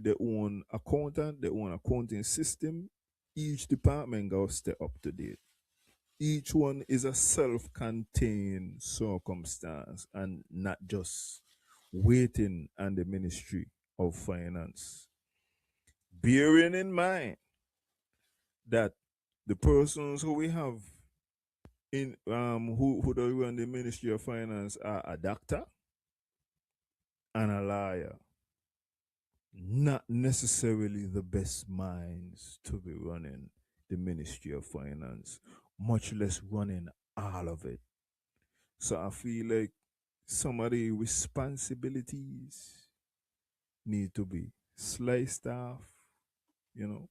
their own accountant, their own accounting system. Each department goes stay up to date. Each one is a self-contained circumstance and not just waiting on the Ministry of Finance. Bearing in mind that the persons who we have in who do run the Ministry of Finance are a doctor and a lawyer, not necessarily the best minds to be running the Ministry of Finance, much less running all of it. So I feel like some of the responsibilities need to be sliced off. You know,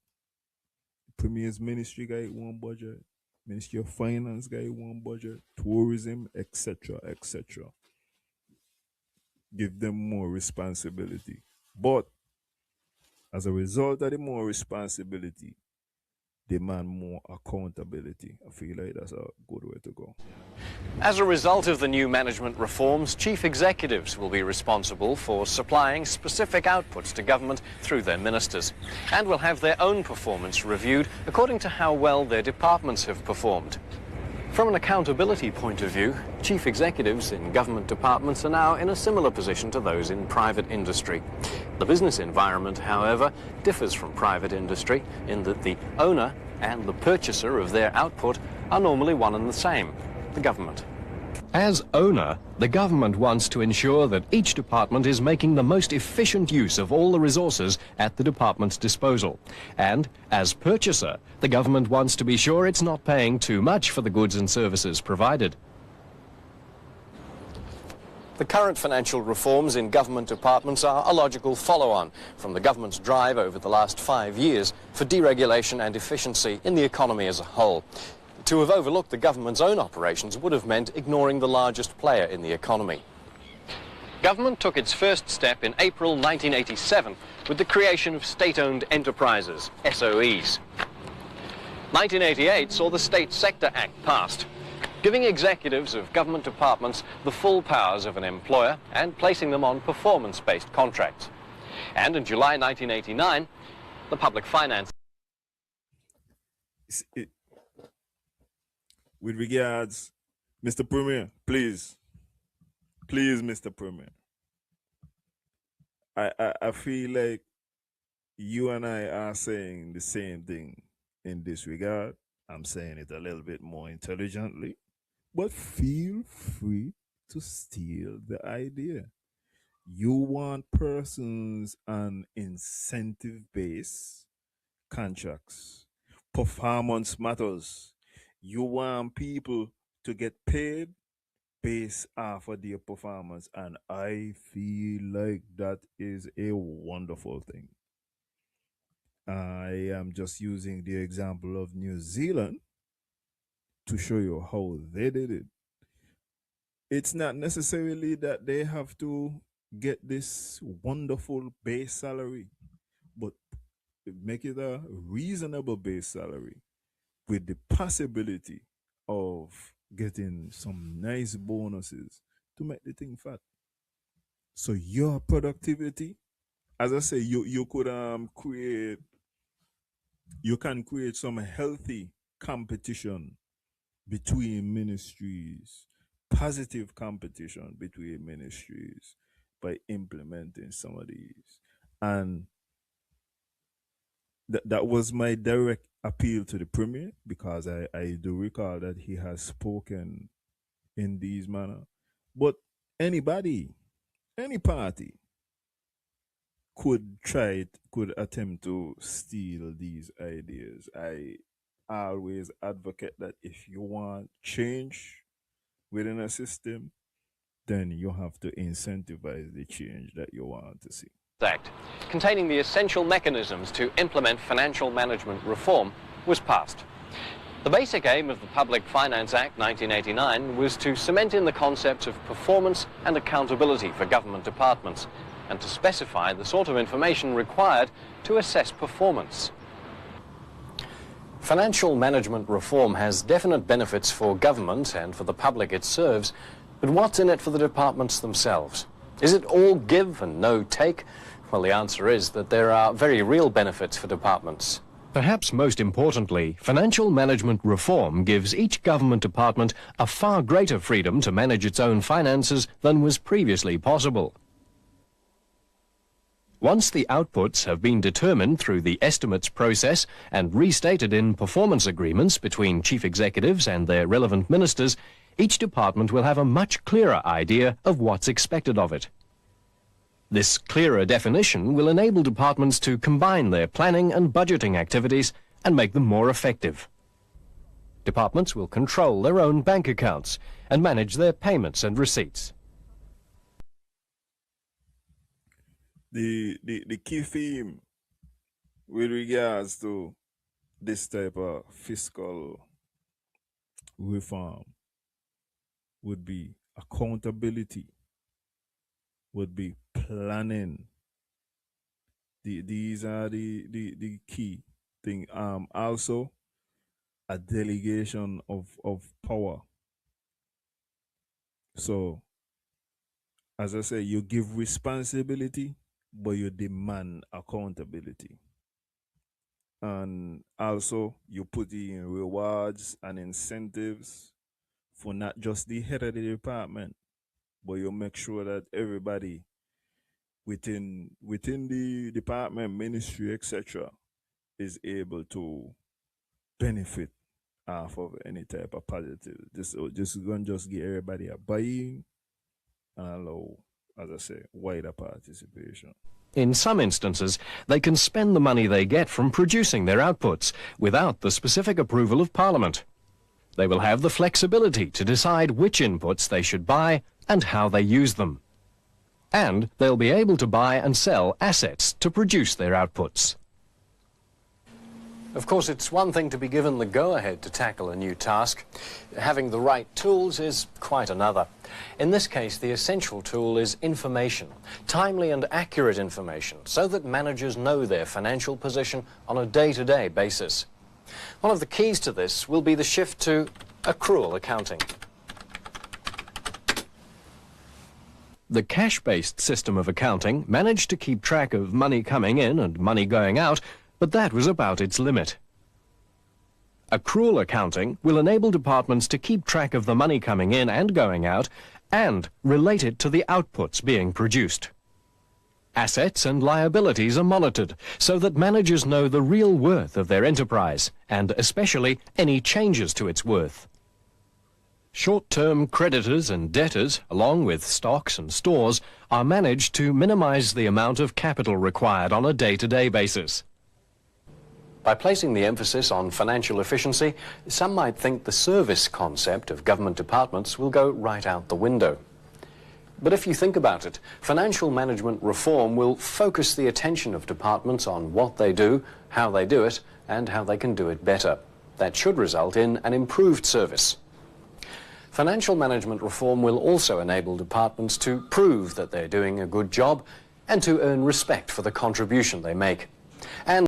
Premier's ministry got one budget, Ministry of Finance got one budget, tourism, etc., etc. Give them more responsibility. But as a result of the more responsibility, demand more accountability. I feel like that's a good way to go. As a result of the new management reforms, chief executives will be responsible for supplying specific outputs to government through their ministers, and will have their own performance reviewed according to how well their departments have performed. From an accountability point of view, chief executives in government departments are now in a similar position to those in private industry. The business environment, however, differs from private industry in that the owner and the purchaser of their output are normally one and the same, the government. As owner, the government wants to ensure that each department is making the most efficient use of all the resources at the department's disposal. And as purchaser, the government wants to be sure it's not paying too much for the goods and services provided. The current financial reforms in government departments are a logical follow-on from the government's drive over the last 5 years for deregulation and efficiency in the economy as a whole. To have overlooked the government's own operations would have meant ignoring the largest player in the economy. Government took its first step in April 1987 with the creation of state-owned enterprises, SOEs. 1988 saw the State Sector Act passed, giving executives of government departments the full powers of an employer and placing them on performance-based contracts. And in July 1989, the Public Finance... With regards, Mr. Premier, please, Mr. Premier, I feel like you and I are saying the same thing in this regard. I'm saying it a little bit more intelligently, but feel free to steal the idea. You want persons on incentive-based contracts. Performance matters. You want people to get paid based off of their performance, and I feel like that is a wonderful thing. I am just using the example of New Zealand to show you how they did it. It's not necessarily that they have to get this wonderful base salary, but make it a reasonable base salary with the possibility of getting some nice bonuses to make the thing fat. So your productivity, as I say, you could create some healthy competition between ministries, positive competition between ministries by implementing some of these. And that was my direct appeal to the Premier, because I do recall that he has spoken in these manner. But anybody, any party could attempt to steal these ideas. I always advocate that if you want change within a system, then you have to incentivize the change that you want to see. Act, containing the essential mechanisms to implement financial management reform, was passed. The basic aim of the Public Finance Act 1989 was to cement in the concepts of performance and accountability for government departments, and to specify the sort of information required to assess performance. Financial management reform has definite benefits for government and for the public it serves, but what's in it for the departments themselves? Is it all give and no take? Well, the answer is that there are very real benefits for departments. Perhaps most importantly, financial management reform gives each government department a far greater freedom to manage its own finances than was previously possible. Once the outputs have been determined through the estimates process and restated in performance agreements between chief executives and their relevant ministers, each department will have a much clearer idea of what's expected of it. This clearer definition will enable departments to combine their planning and budgeting activities and make them more effective. Departments will control their own bank accounts and manage their payments and receipts. The key theme with regards to this type of fiscal reform would be accountability, would be planning. These are the key thing. Also a delegation of power. So as I say, you give responsibility, but you demand accountability. And also you put in rewards and incentives for not just the head of the department, but you make sure that everybody within the department, ministry, etc., is able to benefit off of any type of positive. Just gonna just get everybody a buy-in and allow, as I say, wider participation. In some instances, they can spend the money they get from producing their outputs without the specific approval of Parliament. They will have the flexibility to decide which inputs they should buy and how they use them. And they'll be able to buy and sell assets to produce their outputs. Of course, it's one thing to be given the go-ahead to tackle a new task. Having the right tools is quite another. In this case, the essential tool is information, timely and accurate information, so that managers know their financial position on a day-to-day basis. One of the keys to this will be the shift to accrual accounting. The cash-based system of accounting managed to keep track of money coming in and money going out, but that was about its limit. Accrual accounting will enable departments to keep track of the money coming in and going out and relate it to the outputs being produced. Assets and liabilities are monitored so that managers know the real worth of their enterprise and especially any changes to its worth. Short-term creditors and debtors, along with stocks and stores, are managed to minimize the amount of capital required on a day-to-day basis. By placing the emphasis on financial efficiency, some might think the service concept of government departments will go right out the window. But if you think about it, financial management reform will focus the attention of departments on what they do, how they do it, and how they can do it better. That should result in an improved service. Financial management reform will also enable departments to prove that they're doing a good job and to earn respect for the contribution they make. And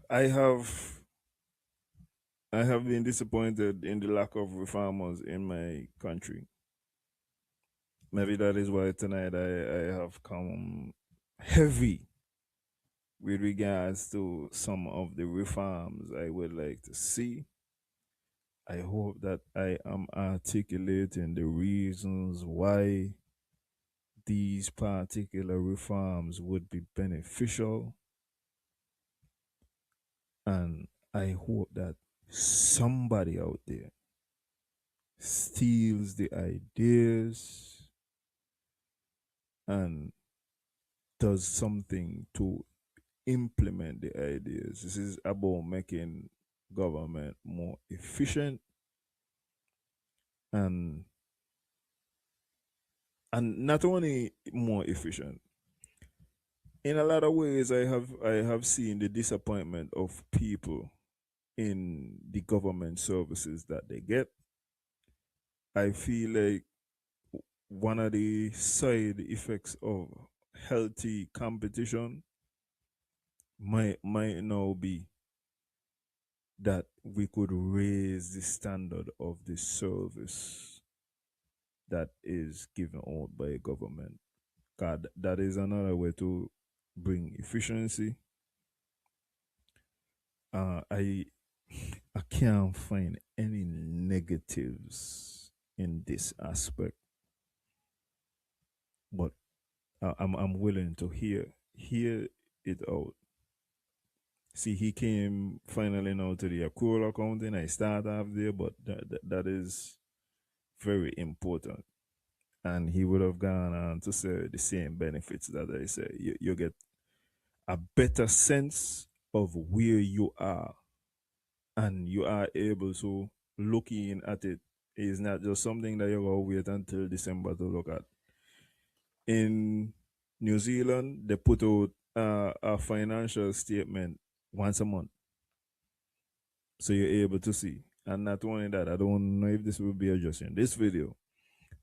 I have been disappointed in the lack of reformers in my country. Maybe that is why tonight I have come heavy with regards to some of the reforms I would like to see. I hope that I am articulating the reasons why these particular reforms would be beneficial. And I hope that somebody out there steals the ideas and does something to implement the ideas. This is about making government more efficient and not only more efficient. In a lot of ways, I have seen the disappointment of people in the government services that they get. I feel like one of the side effects of healthy competition might now be that we could raise the standard of the service that is given out by government. God, that is another way to bring efficiency. I can't find any negatives in this aspect, but I'm willing to hear it out. See, he came finally now to the accrual accounting. I start off there, but that is very important. And he would have gone on to say the same benefits that I say. You get a better sense of where you are, and you are able to look in at it. It's not just something that you're going to wait until December to look at. In New Zealand, they put out a financial statement once a month. So you're able to see. And not only that, I don't know if this will be adjusted in this video,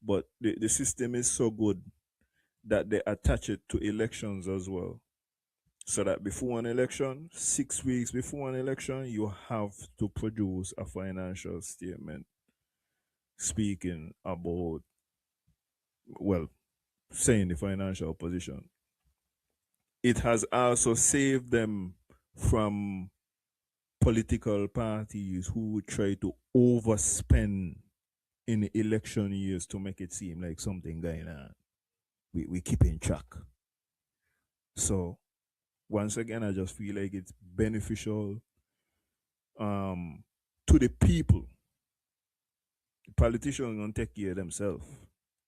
but the system is so good that they attach it to elections as well. So that before an election, 6 weeks before an election, you have to produce a financial statement speaking about, well, saying the financial position. It has also saved them from political parties who try to overspend in election years to make it seem like something going on. We keep in track. So once again, I just feel like it's beneficial to the people. The politicians gonna take care of themselves.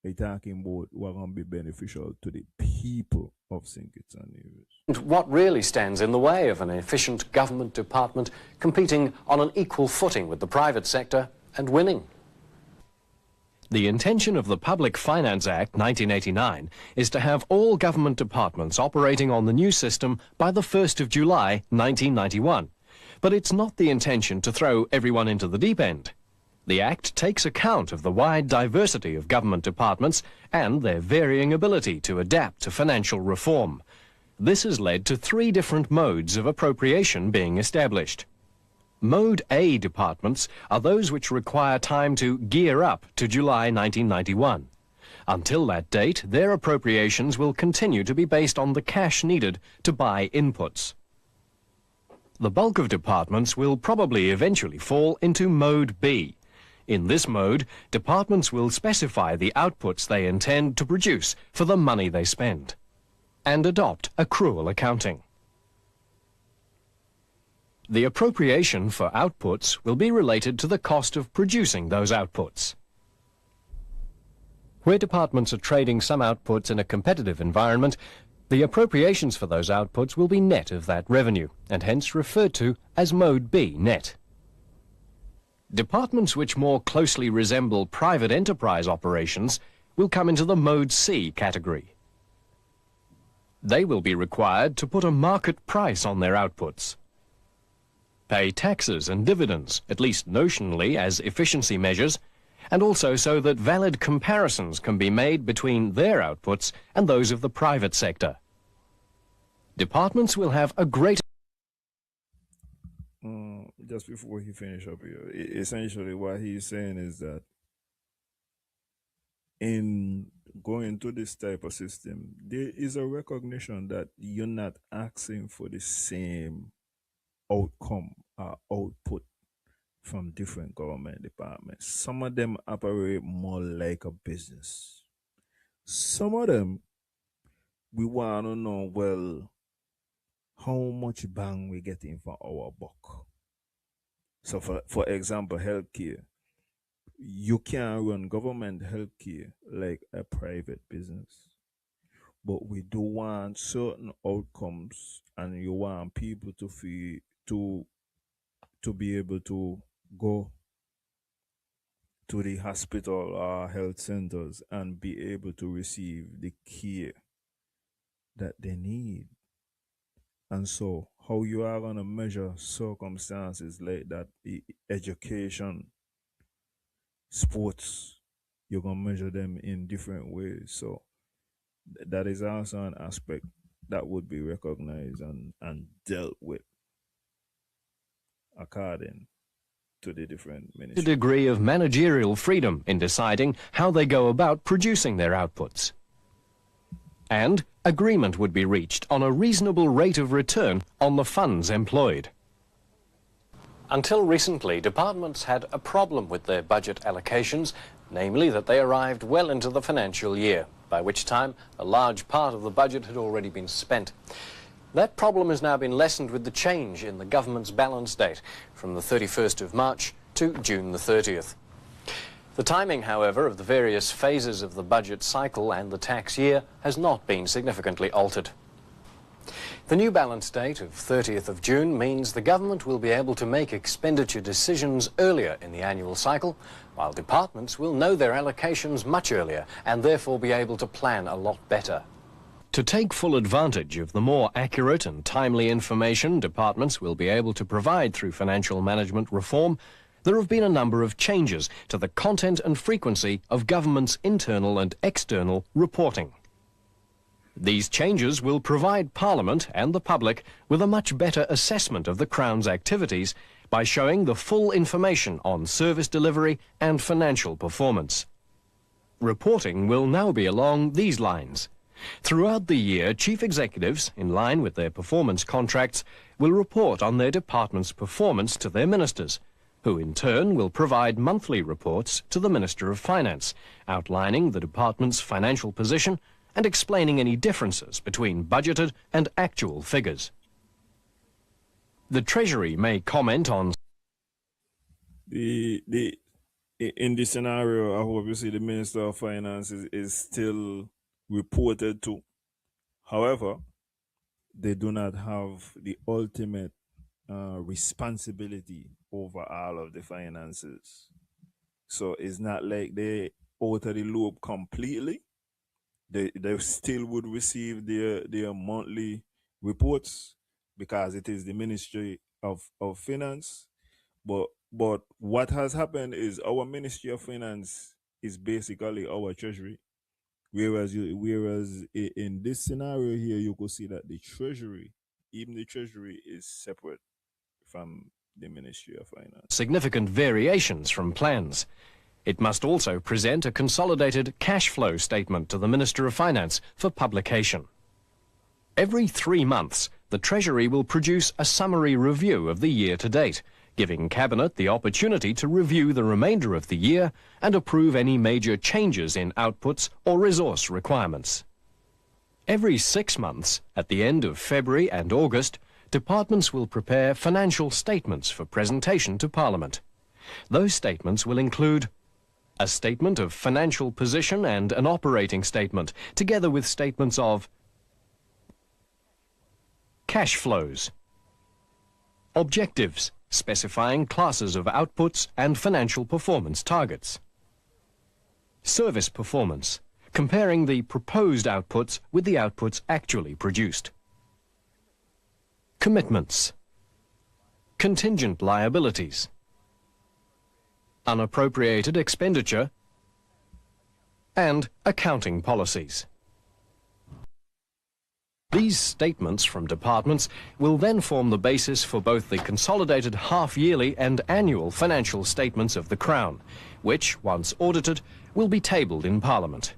They talking about what gonna be beneficial to the people of St. Kitts and Nevis. And what really stands in the way of an efficient government department competing on an equal footing with the private sector and winning? The intention of the Public Finance Act 1989 is to have all government departments operating on the new system by the 1st of July 1991. But it's not the intention to throw everyone into the deep end. The Act takes account of the wide diversity of government departments and their varying ability to adapt to financial reform. This has led to 3 different modes of appropriation being established. Mode A departments are those which require time to gear up to July 1991. Until that date, their appropriations will continue to be based on the cash needed to buy inputs. The bulk of departments will probably eventually fall into Mode B. In this mode, departments will specify the outputs they intend to produce for the money they spend and adopt accrual accounting. The appropriation for outputs will be related to the cost of producing those outputs. Where departments are trading some outputs in a competitive environment, the appropriations for those outputs will be net of that revenue and hence referred to as Mode B net. Departments which more closely resemble private enterprise operations will come into the Mode C category. They will be required to put a market price on their outputs, pay taxes and dividends, at least notionally as efficiency measures, and also so that valid comparisons can be made between their outputs and those of the private sector. Departments will have a greater... Just before he finish up here, essentially what he's saying is that in going to this type of system, there is a recognition that you're not asking for the same outcome or output from different government departments. Some of them operate more like a business. Some of them, we want to know, well, how much bang we getting for our buck. So for example, healthcare. You can run government healthcare like a private business. But we do want certain outcomes, and you want people to feel to be able to go to the hospital or health centers and be able to receive the care that they need. And so how you are going to measure circumstances like that, education, sports, you're going to measure them in different ways. So that is also an aspect that would be recognized and dealt with according to the different ministries. A degree of managerial freedom in deciding how they go about producing their outputs. And agreement would be reached on a reasonable rate of return on the funds employed. Until recently, departments had a problem with their budget allocations, namely that they arrived well into the financial year, by which time a large part of the budget had already been spent. That problem has now been lessened with the change in the government's balance date from the 31st of March to June the 30th. The timing, however, of the various phases of the budget cycle and the tax year has not been significantly altered. The new balance date of 30th of June means the government will be able to make expenditure decisions earlier in the annual cycle, while departments will know their allocations much earlier and therefore be able to plan a lot better. To take full advantage of the more accurate and timely information departments will be able to provide through financial management reform, there have been a number of changes to the content and frequency of government's internal and external reporting. These changes will provide Parliament and the public with a much better assessment of the Crown's activities by showing the full information on service delivery and financial performance. Reporting will now be along these lines. Throughout the year, chief executives, in line with their performance contracts, will report on their department's performance to their ministers, who in turn will provide monthly reports to the Minister of Finance, outlining the department's financial position and explaining any differences between budgeted and actual figures. The Treasury may comment on in this scenario. I hope you see the Minister of Finance is still reported to. However, they do not have the ultimate responsibility over all of the finances. So it's not like they out of the loop completely. They still would receive their monthly reports because it is the Ministry of Finance. But what has happened is our Ministry of Finance is basically our Treasury. Whereas in this scenario here, you could see that the Treasury, even the Treasury, is separate from the Ministry of Finance. significant variations from plans. It must also present a consolidated cash flow statement to the Minister of Finance for publication. Every 3 months, the Treasury will produce a summary review of the year to date, giving Cabinet the opportunity to review the remainder of the year and approve any major changes in outputs or resource requirements. Every 6 months, at the end of February and August, departments will prepare financial statements for presentation to Parliament. Those statements will include a statement of financial position and an operating statement, together with statements of cash flows, objectives, specifying classes of outputs and financial performance targets, service performance, comparing the proposed outputs with the outputs actually produced, commitments, contingent liabilities, unappropriated expenditure, and accounting policies. These statements from departments will then form the basis for both the consolidated half-yearly and annual financial statements of the Crown, which, once audited, will be tabled in Parliament.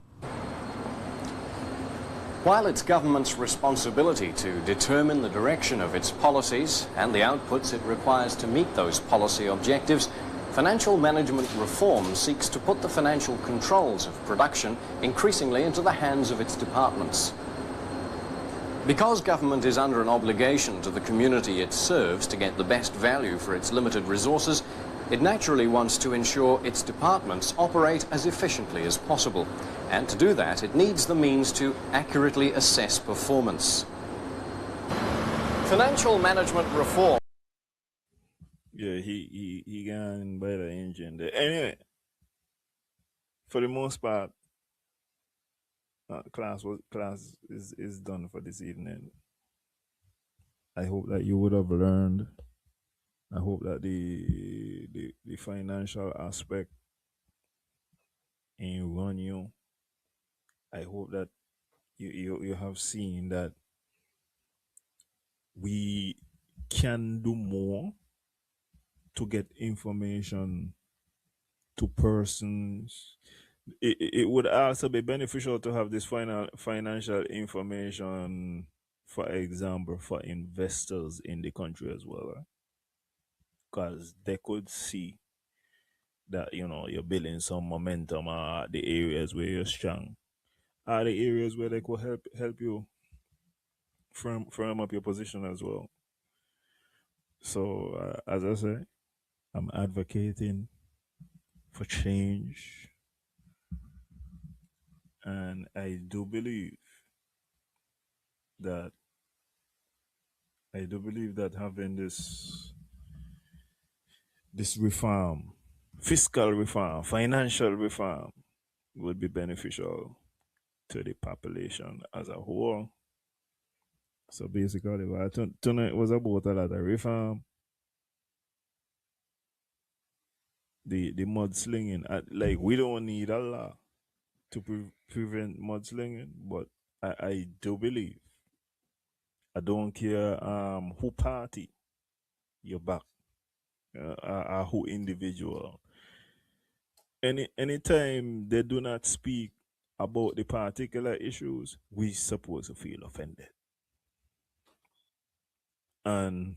While it's government's responsibility to determine the direction of its policies and the outputs it requires to meet those policy objectives, financial management reform seeks to put the financial controls of production increasingly into the hands of its departments. Because government is under an obligation to the community it serves to get the best value for its limited resources, it naturally wants to ensure its departments operate as efficiently as possible. And to do that, it needs the means to accurately assess performance. Financial management reform. Yeah, he gone by the engine there. Anyway, for the most part, class is done for this evening. I hope that you would have learned. I hope that the financial aspect ain't run you. I hope that you have seen that we can do more to get information to persons. It would also be beneficial to have this financial information, for example, for investors in the country as well, because they could see that you're building some momentum at the areas where you're strong, are the areas where they could help you firm up your position as well. So as I say, I'm advocating for change, and I do believe that having this reform, fiscal reform, financial reform, would be beneficial to the population as a whole. So basically, what tonight was about a lot of reform. The mudslinging, like, we don't need a law to prevent mudslinging, but I do believe, I don't care who party you're back, or who individual. Anytime they do not speak about the particular issues, we supposed to feel offended. And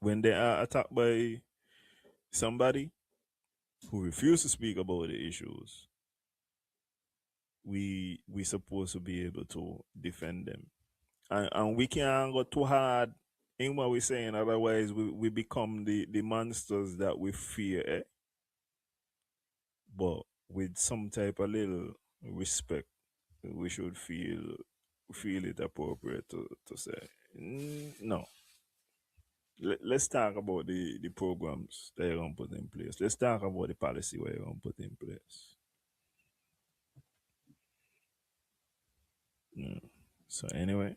when they are attacked by somebody who refuses to speak about the issues, we supposed to be able to defend them. And we can't go too hard in what we're saying, otherwise we become the monsters that we fear, eh? But with some type of little respect, we should feel it appropriate to say, no. Let's talk about the programs that you're going to put in place. Let's talk about the policy where you're going to put in place. Yeah. So anyway,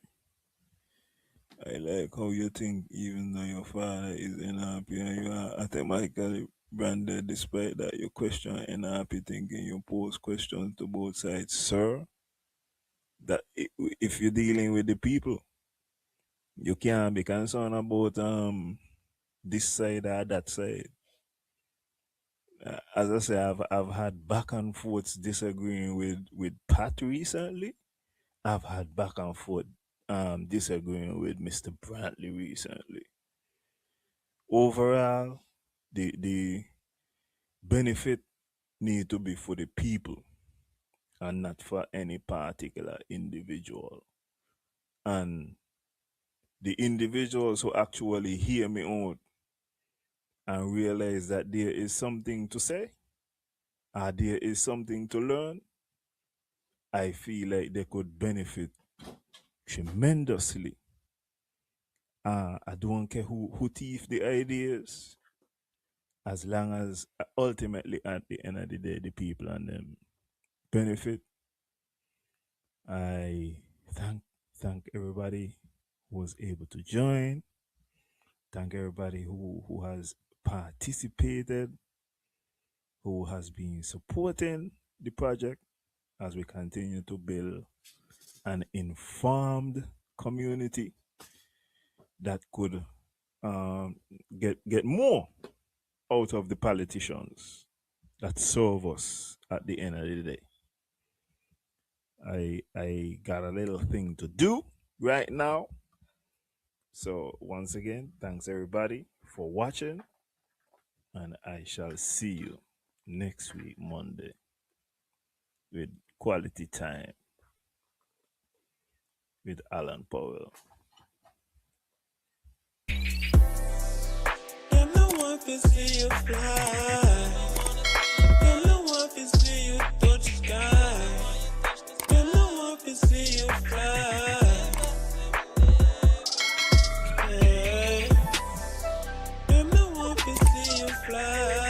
I like how you think even though your father is unhappy and you are automatically branded, despite that you question unhappy thinking, you pose questions to both sides. Sir, that if you're dealing with the people, you can't be concerned about this side or that side. As I say, I've had back and forths disagreeing with Pat recently. I've had back and forth disagreeing with Mr. Brantley recently. Overall, the benefit need to be for the people and not for any particular individual. And the individuals who actually hear me out and realize that there is something to say or there is something to learn, I feel like they could benefit tremendously. I don't care who thief the ideas, as long as ultimately at the end of the day the people and them benefit. I thank everybody who was able to join. Thank everybody who has participated, who has been supporting the project as we continue to build an informed community that could get more out of the politicians that serve us at the end of the day. I got a little thing to do right now. So once again, thanks everybody for watching, and I shall see you next week, Monday, with Quality Time with Alan Powell. Them no want to see you fly. Them no want to see you touch sky. Them no want to see you fly. Yeah. Them no want to see you fly.